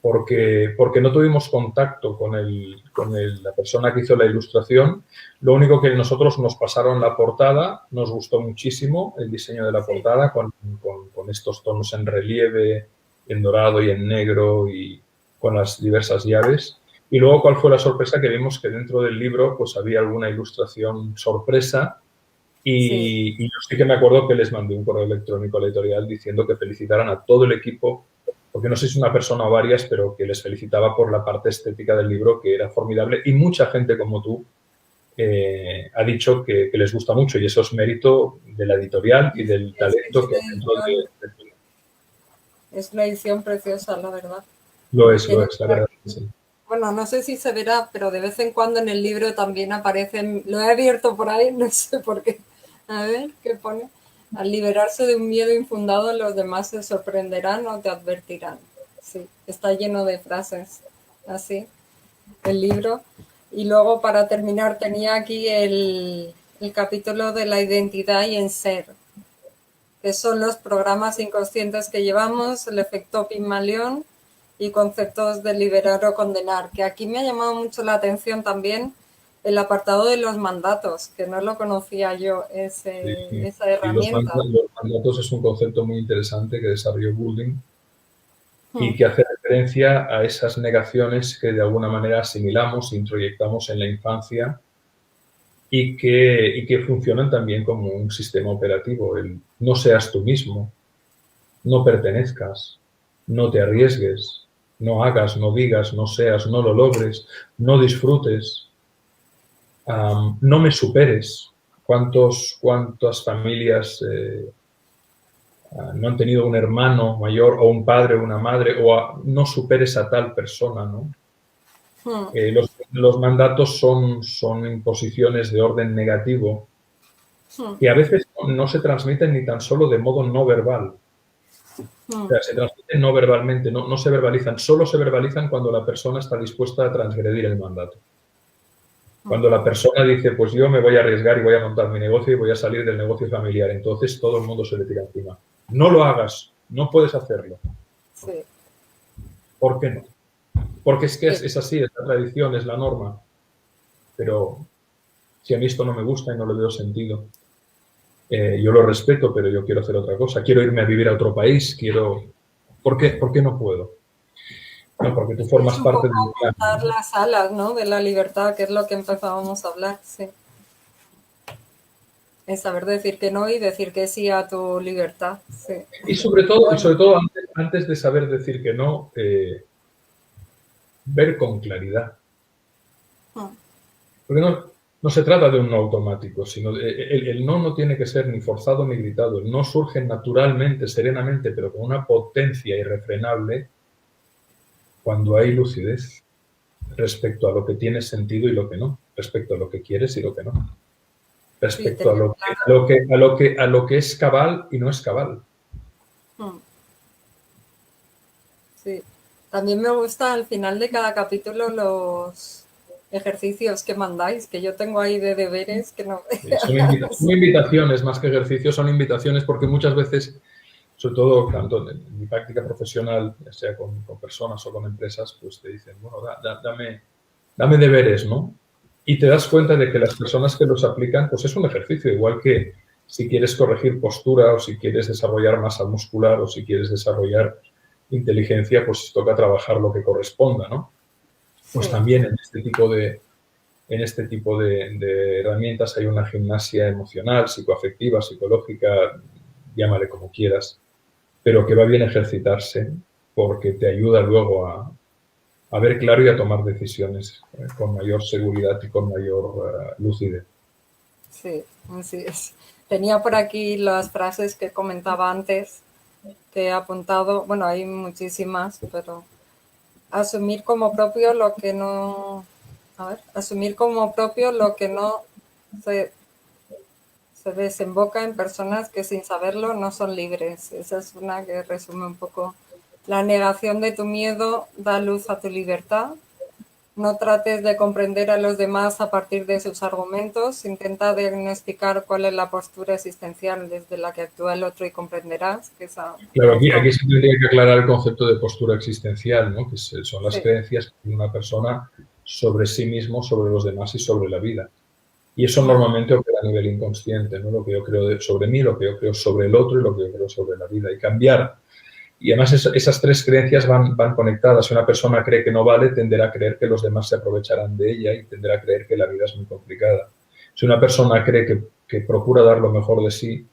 Porque no tuvimos contacto con la persona que hizo la ilustración. Lo único que nosotros nos pasaron la portada, nos gustó muchísimo el diseño de la Sí, portada con estos tonos en relieve, en dorado y en negro y con las diversas llaves. Y luego, ¿cuál fue la sorpresa? Que vimos que dentro del libro pues había alguna ilustración sorpresa sí. y yo sí que me acuerdo que les mandé un correo electrónico a la editorial diciendo que felicitaran a todo el equipo, porque no sé si una persona o varias, pero que les felicitaba por la parte estética del libro, que era formidable. Y mucha gente como tú ha dicho que les gusta mucho y eso es mérito de la editorial y del talento que hay dentro del libro. Es una edición preciosa, la verdad. Lo Tiene, es, la verdad que sí. bueno, no sé si se verá, pero de vez en cuando en el libro también aparecen, lo he abierto por ahí, no sé por qué. A ver, ¿qué pone? Al liberarse de un miedo infundado, los demás se sorprenderán o te advertirán. Sí, está lleno de frases así, el libro. Y luego, para terminar, tenía aquí el capítulo de la identidad y en ser, que son los programas inconscientes que llevamos, el efecto Pigmalión y conceptos de liberar o condenar, que aquí me ha llamado mucho la atención también el apartado de los mandatos, que no lo conocía yo, esa Y los herramienta. mandatos es un concepto muy interesante que desarrolló Goulding Hmm, y que hace referencia a esas negaciones que de alguna manera asimilamos, introyectamos en la infancia y que funcionan también como un sistema operativo. El no seas tú mismo, no pertenezcas, no te arriesgues, no hagas, no digas, no seas, no lo logres, no disfrutes, no me superes. ¿Cuántas familias no han tenido un hermano mayor o un padre o una madre o no superes a tal persona, ¿no? hmm, Los mandatos son imposiciones de orden negativo hmm, que a veces no se transmiten ni tan solo de modo no verbal. O hmm. sea, se transmiten no verbalmente, no se verbalizan, solo se verbalizan cuando la persona está dispuesta a transgredir el mandato. Cuando la persona dice, pues yo me voy a arriesgar y voy a montar mi negocio y voy a salir del negocio familiar, entonces todo el mundo se le tira encima. No lo hagas, no puedes hacerlo. Sí, ¿Por qué no? Porque es que sí, es así, es la tradición, es la norma. Pero si a mí esto no me gusta y no le veo sentido, yo lo respeto, pero yo quiero hacer otra cosa, quiero irme a vivir a otro país, quiero... ¿Por qué no puedo? No, porque tú Es formas un parte poco del plan, montar ¿no? las alas, ¿no? De la libertad, que es lo que empezábamos a hablar, sí. Es saber decir que no y decir que sí a tu libertad, sí. Y Bueno, sobre todo antes de saber decir que no, ver con claridad. Porque no se trata de un no automático, sino el no no tiene que ser ni forzado ni gritado. El no surge naturalmente, serenamente, pero con una potencia irrefrenable cuando hay lucidez respecto a lo que tiene sentido y lo que no, respecto a lo que quieres y lo que no, sí, respecto a tener lo que, claro. a lo que es cabal y no es cabal. Sí. También me gusta al final de cada capítulo los ejercicios que mandáis, que yo tengo ahí de deberes que no Son invitaciones más que ejercicios, son invitaciones porque muchas veces, sobre todo tanto en mi práctica profesional, ya sea con personas o con empresas, pues te dicen, bueno, dame deberes, ¿no? Y te das cuenta de que las personas que los aplican, pues es un ejercicio, igual que si quieres corregir postura o si quieres desarrollar masa muscular o si quieres desarrollar inteligencia, pues toca trabajar lo que corresponda, ¿no? Pues Sí, también en este tipo de herramientas hay una gimnasia emocional, psicoafectiva, psicológica, llámale como quieras, pero que va bien ejercitarse porque te ayuda luego a ver claro y a tomar decisiones con mayor seguridad y con mayor lucidez. sí, así es. Tenía por aquí las frases que comentaba antes, que he apuntado, bueno, hay muchísimas, pero asumir como propio lo que no, a ver, asumir como propio lo que no se, se desemboca en personas que sin saberlo no son libres. Esa es una que resume un poco. La negación de tu miedo da luz a tu libertad. No trates de comprender a los demás a partir de sus argumentos. Intenta diagnosticar cuál es la postura existencial desde la que actúa el otro y comprenderás que esa me Claro, ha gustado. aquí se tendría que aclarar el concepto de postura existencial, ¿no? Que son las Sí, creencias que tiene una persona sobre sí mismo, sobre los demás y sobre la vida. Y eso normalmente opera a nivel inconsciente, ¿no? Lo que yo creo sobre mí, lo que yo creo sobre el otro y lo que yo creo sobre la vida. Y cambiar. Y además esas tres creencias van conectadas. Si una persona cree que no vale, tenderá a creer que los demás se aprovecharán de ella y tenderá a creer que la vida es muy complicada. Si una persona cree que procura dar lo mejor de sí,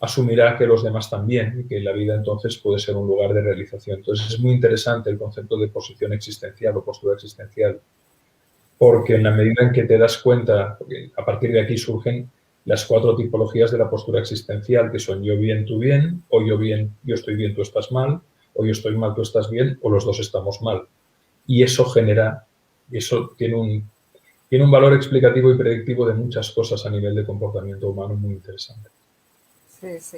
asumirá que los demás también y que la vida entonces puede ser un lugar de realización. Entonces es muy interesante el concepto de posición existencial o postura existencial, porque en la medida en que te das cuenta, porque a partir de aquí surgen las cuatro tipologías de la postura existencial, que son yo bien, tú bien, o yo bien, yo estoy bien, tú estás mal, o yo estoy mal, tú estás bien, o los dos estamos mal. Y eso genera, eso tiene un valor explicativo y predictivo de muchas cosas a nivel de comportamiento humano muy interesante. sí, sí.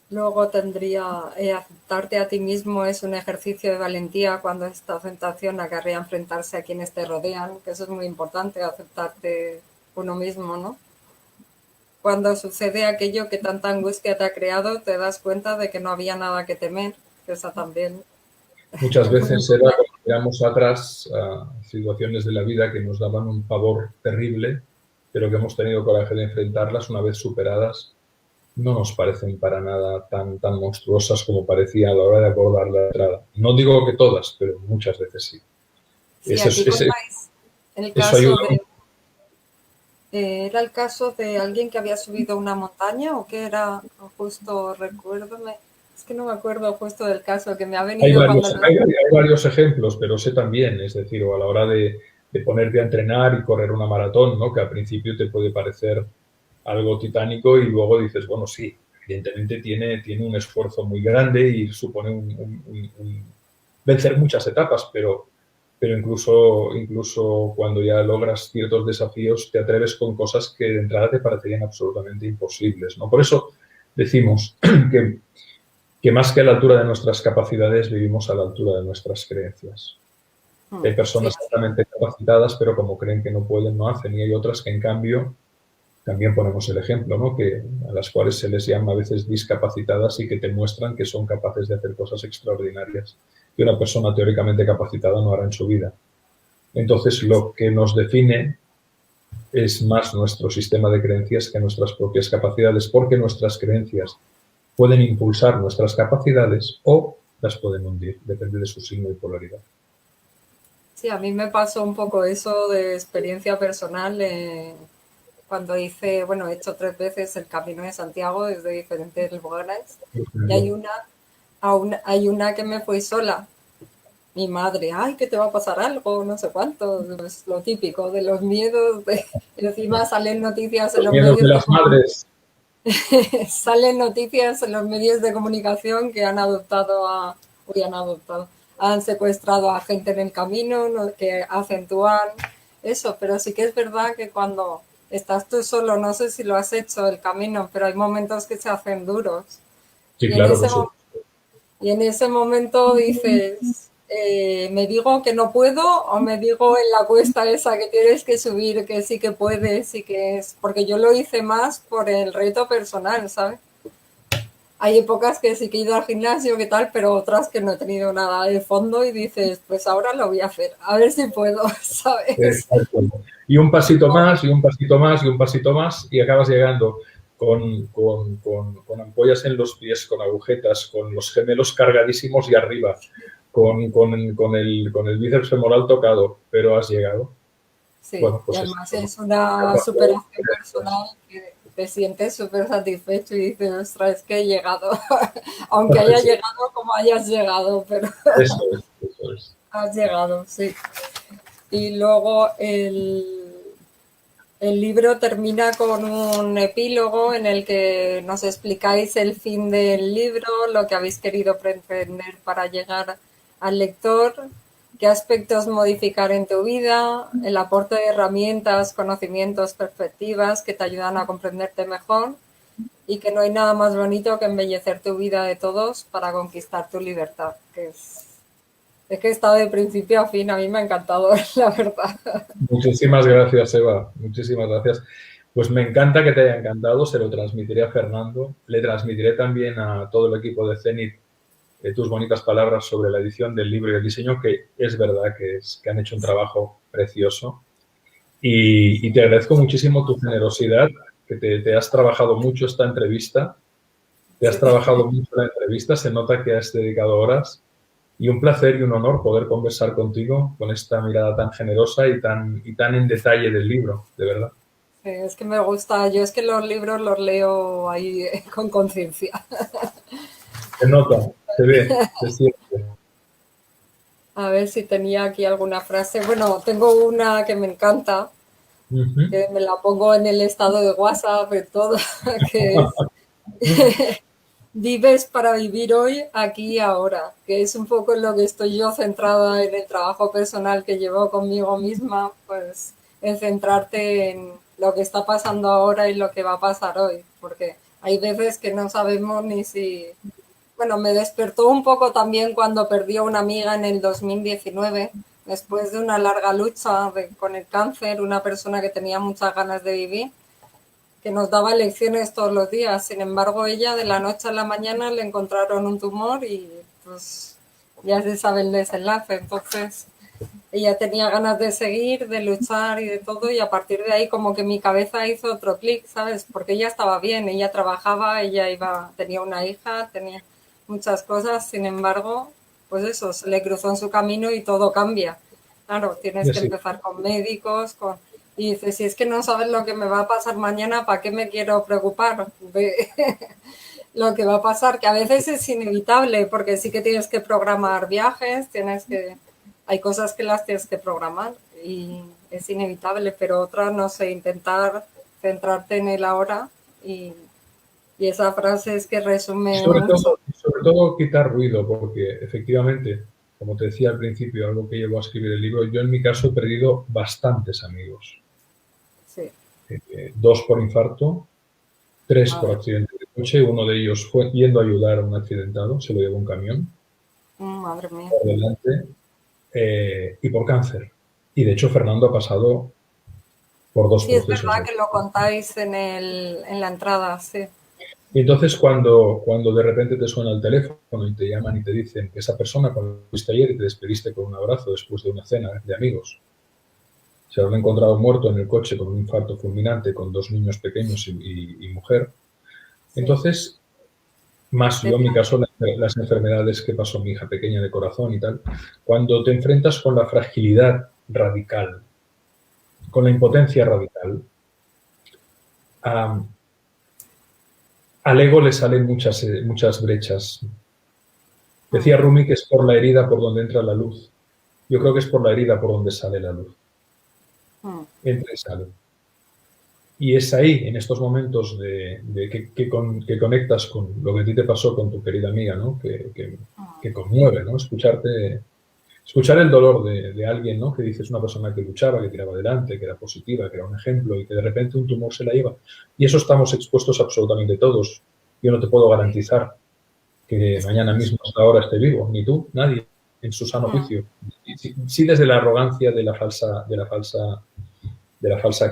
Luego tendría aceptarte a ti mismo es un ejercicio de valentía cuando esta tentación acarrea enfrentarse a quienes te rodean, que eso es muy importante, aceptarte uno mismo, ¿no? Cuando sucede aquello que tanta angustia te ha creado, te das cuenta de que no había nada que temer, que esa también Muchas es muy veces era importante. cuando miramos atrás a situaciones de la vida que nos daban un pavor terrible, pero que hemos tenido coraje de enfrentarlas una vez superadas, no nos parecen para nada tan monstruosas como parecía a la hora de abordar la entrada. No digo que todas, pero muchas veces sí. Sí, aquí contáis el Eso caso ayuda de... mucho. ¿Era el caso de alguien que había subido una montaña o que era justo, recuérdame, es que no me acuerdo justo del caso que me ha venido cuando lo... Hay varios ejemplos, pero sé también, es decir, o a la hora de ponerte a entrenar y correr una maratón, ¿no? Que al principio te puede parecer algo titánico y luego dices, bueno, sí, evidentemente tiene un esfuerzo muy grande y supone vencer muchas etapas, pero incluso cuando ya logras ciertos desafíos te atreves con cosas que de entrada te parecerían absolutamente imposibles, ¿no? Por eso decimos que más que a la altura de nuestras capacidades, vivimos a la altura de nuestras creencias. Hay Sí, personas altamente capacitadas, pero como creen que no pueden, no hacen. Y hay otras que, en cambio, también ponemos el ejemplo, ¿no? Que a las cuales se les llama a veces discapacitadas y que te muestran que son capaces de hacer cosas extraordinarias que una persona teóricamente capacitada no hará en su vida. Entonces, lo que nos define es más nuestro sistema de creencias que nuestras propias capacidades, porque nuestras creencias pueden impulsar nuestras capacidades o las pueden hundir, depende de su signo y polaridad. Sí, a mí me pasó un poco eso de experiencia personal cuando hice, bueno, he hecho 3 veces el Camino de Santiago desde diferentes lugares y hay una que me fui sola. Mi madre, ay, que te va a pasar algo, no sé cuánto, pues lo típico de los miedos, encima salen noticias en Los los miedos de medios las madres. salen noticias en los medios de comunicación que han secuestrado a gente en el camino, que acentúan eso, pero sí que es verdad que cuando estás tú solo, no sé si lo has hecho el camino, pero hay momentos que se hacen duros. Sí, Y en claro, ese, por supuesto. y en ese momento dices, ¿me digo que no puedo o me digo en la cuesta esa que tienes que subir que sí que puedes y que es? Porque yo lo hice más por el reto personal, ¿sabes? Hay épocas que sí que he ido al gimnasio, que tal, pero otras que no he tenido nada de fondo y dices, pues ahora lo voy a hacer, a ver si puedo, ¿sabes? Exacto. Y un pasito más, y un pasito más, y un pasito más, y acabas llegando con ampollas en los pies, con agujetas, con los gemelos cargadísimos y arriba, con el bíceps femoral tocado, pero has llegado. Sí, Bueno, y pues es además es una superación personal que te sientes súper satisfecho y dices, ostras, es que he llegado, aunque haya llegado como hayas llegado, pero eso es, eso es. has llegado, sí. Y luego el libro termina con un epílogo en el que nos explicáis el fin del libro, lo que habéis querido pretender para llegar al lector, qué aspectos modificar en tu vida, el aporte de herramientas, conocimientos, perspectivas que te ayudan a comprenderte mejor y que no hay nada más bonito que embellecer tu vida de todos para conquistar tu libertad, que es que he estado de principio a fin, a mí me ha encantado, la verdad. Muchísimas gracias, Eva. Muchísimas gracias. Pues me encanta que te haya encantado, se lo transmitiré a Fernando, le transmitiré también a todo el equipo de Zenit tus bonitas palabras sobre la edición del libro y el diseño, que es verdad que han hecho un trabajo precioso. Y te agradezco muchísimo tu generosidad, que te has trabajado mucho esta entrevista, te has Sí. trabajado mucho la entrevista, se nota que has dedicado horas. Y un placer y un honor poder conversar contigo con esta mirada tan generosa y tan en detalle del libro, de verdad. Sí, es que me gusta, yo es que los libros los leo ahí con conciencia. Se nota, se ve, se siente. A ver si tenía aquí alguna frase. Bueno, tengo una que me encanta, Uh-huh. que me la pongo en el estado de WhatsApp y todo, que es vives para vivir hoy, aquí y ahora, que es un poco en lo que estoy yo centrada en el trabajo personal que llevo conmigo misma, pues en centrarte en lo que está pasando ahora y lo que va a pasar hoy, porque hay veces que no sabemos ni si... Bueno, me despertó un poco también cuando perdí a una amiga en el 2019, después de una larga lucha con el cáncer, una persona que tenía muchas ganas de vivir, que nos daba lecciones todos los días. Sin embargo, ella de la noche a la mañana le encontraron un tumor y pues ya se sabe el desenlace. Entonces, ella tenía ganas de seguir, de luchar y de todo, y a partir de ahí como que mi cabeza hizo otro clic, ¿sabes? Porque ella estaba bien, ella trabajaba, tenía una hija, tenía muchas cosas, sin embargo, pues eso, se le cruzó en su camino y todo cambia. Claro, tienes Y que sí, empezar con médicos, y dices, si es que no sabes lo que me va a pasar mañana, ¿para qué me quiero preocupar de lo que va a pasar? Que a veces es inevitable, porque sí que tienes que programar viajes, hay cosas que las tienes que programar y es inevitable, pero otras, no sé, intentar centrarte en el ahora y esa frase es que y resume mucho. sobre todo quitar ruido, porque efectivamente, como te decía al principio, algo que llevó a escribir el libro, yo en mi caso he perdido bastantes amigos. Sí, 2 por infarto, 3 por madre, accidente de coche, uno de ellos fue yendo a ayudar a un accidentado, se lo llevó un camión madre mía. por delante, y por cáncer. Y de hecho Fernando ha pasado por 2 Sí, es procesos. verdad que lo contáis en la entrada, sí. Y entonces cuando de repente te suena el teléfono y te llaman y te dicen que esa persona cuando fuiste ayer y te despediste con un abrazo después de una cena de amigos, Se lo han encontrado muerto en el coche con un infarto fulminante, con 2 niños pequeños y mujer. sí. Entonces, más yo en mi caso, las enfermedades que pasó mi hija pequeña de corazón y tal, cuando te enfrentas con la fragilidad radical, con la impotencia radical, al ego le salen muchas brechas. Decía Rumi que es por la herida por donde entra la luz. Yo creo que es por la herida por donde sale la luz. Entra y sale. Y es ahí, en estos momentos que conectas con lo que a ti te pasó con tu querida amiga, ¿no? Que conmueve, ¿no? Escuchar el dolor de alguien, ¿no? Que dices una persona que luchaba, que tiraba adelante, que era positiva, que era un ejemplo y que de repente un tumor se la lleva. Y eso estamos expuestos absolutamente todos. Yo no te puedo garantizar que mañana mismo hasta ahora esté vivo, ni tú, nadie, en su sano juicio. Sí, desde la arrogancia de la falsa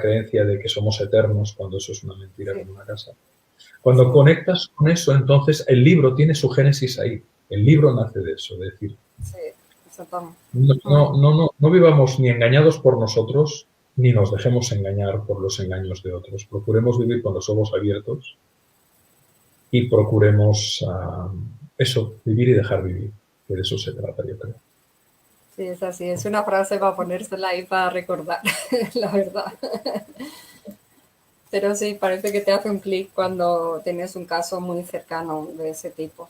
creencia de que somos eternos, cuando eso es una mentira como una casa. Cuando conectas con eso, entonces el libro tiene su génesis ahí. El libro nace de eso, de decir, no vivamos ni engañados por nosotros, ni nos dejemos engañar por los engaños de otros. Procuremos vivir con los ojos abiertos y procuremos eso, vivir y dejar vivir, que de eso se trata, yo creo. Sí, es así, es una frase para ponérsela ahí para recordar, la verdad. Pero sí, parece que te hace un clic cuando tienes un caso muy cercano de ese tipo.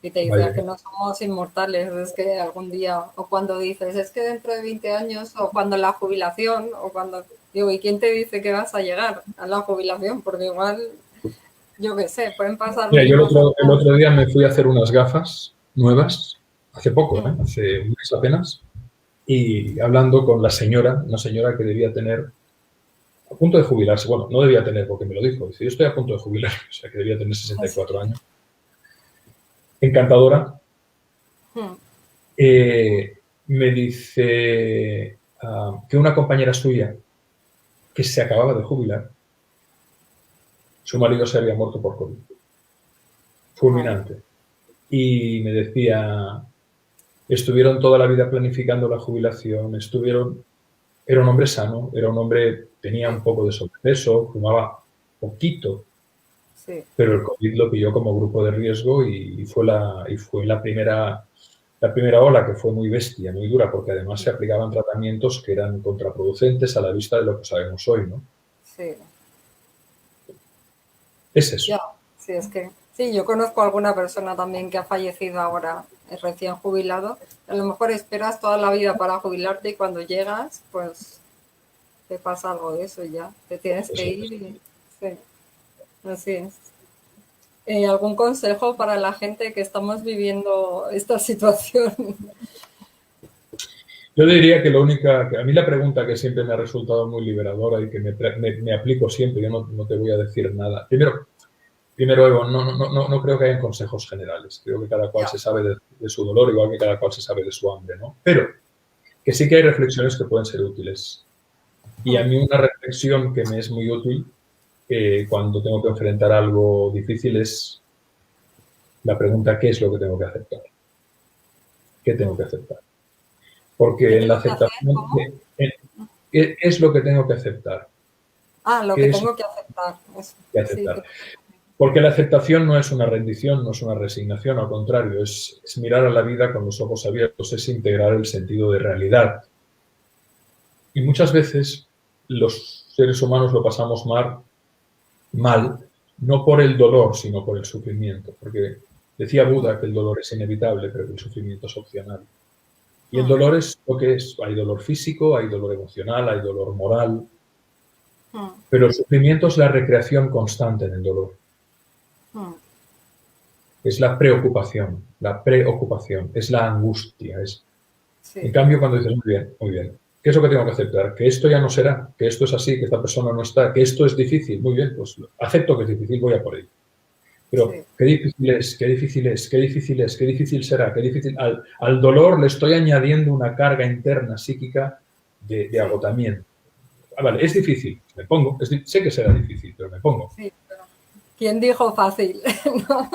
Y te dice que no somos inmortales, es que algún día, o cuando dices, es que dentro de 20 años, o cuando la jubilación, o cuando... Digo, ¿y quién te dice que vas a llegar a la jubilación? Porque igual, yo qué sé, pueden pasar... Mira, yo el otro día me fui a hacer unas gafas nuevas, hace poco, hace un mes apenas, y hablando con la señora, una señora que debía tener a punto de jubilarse, bueno, no debía tener porque me lo dijo, dice, yo estoy a punto de jubilarme, o sea que debía tener 64 años. Encantadora. Me dice que una compañera suya que se acababa de jubilar, su marido se había muerto por COVID. Fulminante. Y me decía, estuvieron toda la vida planificando la jubilación, era un hombre sano, era un hombre, tenía un poco de sobrepeso, fumaba poquito, pero el COVID lo pilló como grupo de riesgo y fue la primera ola, que fue muy bestia, muy dura, porque además se aplicaban tratamientos que eran contraproducentes a la vista de lo que sabemos hoy, ¿no? Sí. Es eso. Ya, sí, es que... Sí, yo conozco a alguna persona también que ha fallecido ahora, es recién jubilado. A lo mejor esperas toda la vida para jubilarte y cuando llegas, pues te pasa algo de eso ya. Te tienes que ir y... Sí, así es. ¿Algún consejo para la gente que estamos viviendo esta situación? Yo diría que a mí la pregunta que siempre me ha resultado muy liberadora y que me aplico siempre, yo no te voy a decir nada. Primero, Evo, no creo que haya consejos generales. Creo que cada cual se sabe de su dolor, igual que cada cual se sabe de su hambre, ¿no? Pero que sí que hay reflexiones que pueden ser útiles. Y a mí una reflexión que me es muy útil cuando tengo que enfrentar algo difícil es la pregunta, ¿qué es lo que tengo que aceptar? ¿Qué tengo que aceptar? Porque en la aceptación, ¿qué es lo que tengo que aceptar? Lo que tengo que aceptar. Eso. Que aceptar. Porque la aceptación no es una rendición, no es una resignación, al contrario, es mirar a la vida con los ojos abiertos, es integrar el sentido de realidad. Y muchas veces los seres humanos lo pasamos mal, no por el dolor, sino por el sufrimiento. Porque decía Buda que el dolor es inevitable, pero que el sufrimiento es opcional. Y el dolor es lo que es. Hay dolor físico, hay dolor emocional, hay dolor moral. Pero el sufrimiento es la recreación constante en el dolor. Es la preocupación, es la angustia. En cambio, cuando dices, muy bien, ¿qué es lo que tengo que aceptar? Que esto ya no será, que esto es así, que esta persona no está, que esto es difícil, muy bien, pues acepto que es difícil, voy a por ello. Pero qué difícil será, qué difícil. Al dolor le estoy añadiendo una carga interna psíquica de agotamiento. Vale, es difícil, me pongo, sé que será difícil, pero me pongo. Sí, pero ¿quién dijo fácil? ¿No?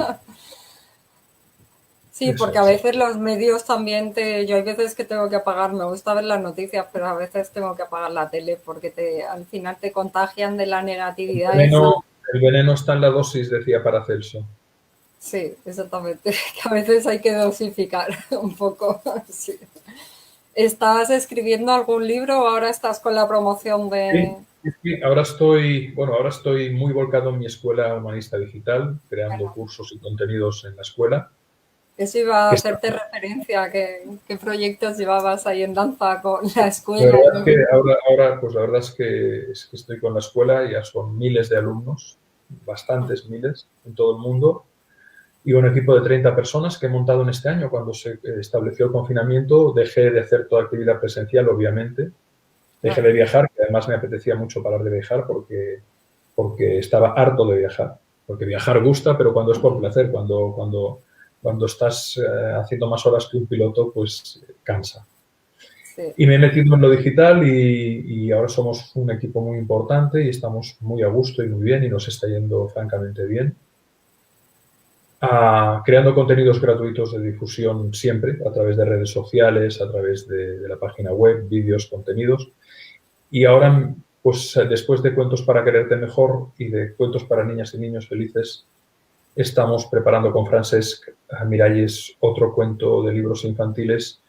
Sí, Eso porque a es. veces los medios también yo hay veces que tengo que apagar, me gusta ver las noticias, pero a veces tengo que apagar la tele porque al final te contagian de la El negatividad esa. veneno, el veneno está en la dosis, decía Paracelso. Sí, exactamente, que a veces hay que dosificar un poco. Sí. ¿Estás escribiendo algún libro o ahora estás con la promoción Sí, de... sí, sí. Ahora estoy muy volcado en mi escuela humanista digital, creando Bueno, cursos y contenidos en la escuela. eso iba a Que está- hacerte referencia, qué proyectos llevabas ahí en danza con la la escuela. verdad es que pues la verdad es que estoy con la escuela, ya son miles de alumnos, bastantes miles en todo el mundo, y un equipo de 30 personas que he montado en este año. Cuando se estableció el confinamiento, dejé de hacer toda actividad presencial, obviamente. Dejé de Claro, viajar, que además me apetecía mucho parar de viajar porque estaba harto de viajar. Porque viajar gusta, pero cuando es por placer, cuando estás haciendo más horas que un piloto, pues cansa. sí. Y me he metido en lo digital y ahora somos un equipo muy importante y estamos muy a gusto y muy bien y nos está yendo francamente bien. Creando contenidos gratuitos de difusión siempre, a través de redes sociales, a través de la página web, vídeos, contenidos. Y ahora, pues después de Cuentos para quererte mejor y de Cuentos para niñas y niños felices, estamos preparando con Francesc Miralles otro cuento de libros infantiles,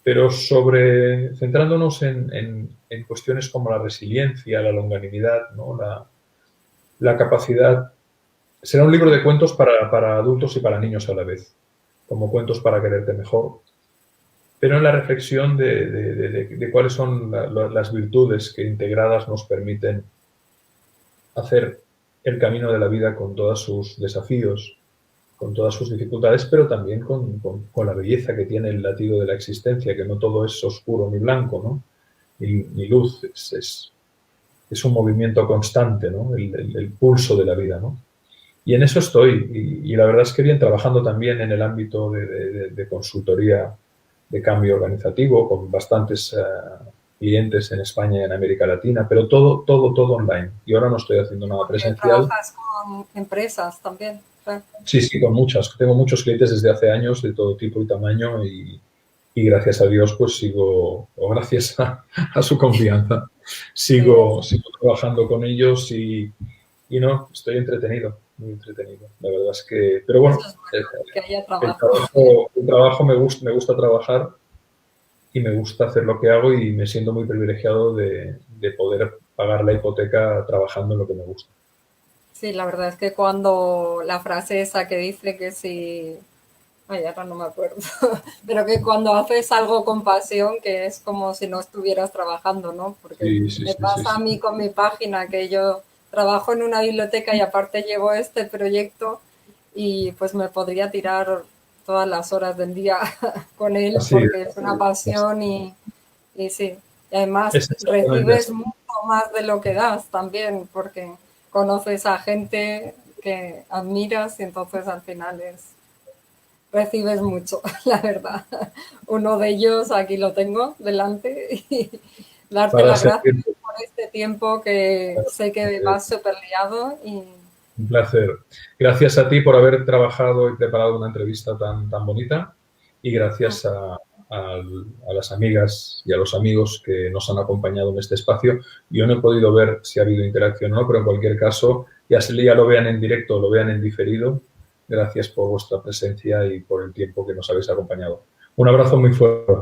pero centrándonos en cuestiones como la resiliencia, la longanimidad, ¿no? La capacidad. Será un libro de cuentos para adultos y para niños a la vez, como Cuentos para quererte mejor, pero en la reflexión de cuáles son las virtudes que integradas nos permiten hacer el camino de la vida con todos sus desafíos, con todas sus dificultades, pero también con la belleza que tiene el latido de la existencia, que no todo es oscuro ni blanco, ¿no? Ni luz, es un movimiento constante, ¿no? El pulso de la vida, ¿no? Y en eso estoy. Y la verdad es que bien, trabajando también en el ámbito de consultoría de cambio organizativo, con bastantes clientes en España y en América Latina, pero todo online. Y ahora no estoy haciendo nada Porque presencial. trabajas con empresas también. Claro. Sí, sí, con muchas. Tengo muchos clientes desde hace años de todo tipo y tamaño y gracias a Dios, pues o gracias a su confianza, Sí, sigo trabajando con ellos y no, estoy entretenido, muy entretenido. La verdad es que, pero eso bueno, es bueno, que haya el trabajo. trabajo, el trabajo me gusta trabajar y me gusta hacer lo que hago y me siento muy privilegiado de poder pagar la hipoteca trabajando en lo que me gusta. Sí, la verdad es que cuando la frase esa que dice que si, ay, ahora no me acuerdo, pero que cuando haces algo con pasión, que es como si no estuvieras trabajando, ¿no? Porque Sí, sí, me sí, sí, pasa a sí. mí con mi página, que yo trabajo en una biblioteca y aparte llevo este proyecto y pues me podría tirar todas las horas del día con él Así porque es una es. pasión y sí. Y además Es exactamente recibes así. mucho más de lo que das también porque conoces a gente que admiras y entonces al final recibes mucho, la verdad. Uno de ellos aquí lo tengo delante y darte Para las gracias servirte. por este tiempo que sé que vas súper liado y Un placer. Gracias a ti por haber trabajado y preparado una entrevista tan bonita y gracias a las amigas y a los amigos que nos han acompañado en este espacio. Yo no he podido ver si ha habido interacción o no, pero en cualquier caso, ya lo vean en directo o lo vean en diferido. Gracias por vuestra presencia y por el tiempo que nos habéis acompañado. Un abrazo muy fuerte.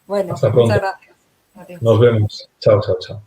bueno, Hasta muchas pronto. gracias. Adiós. Nos vemos. Chao, chao, chao.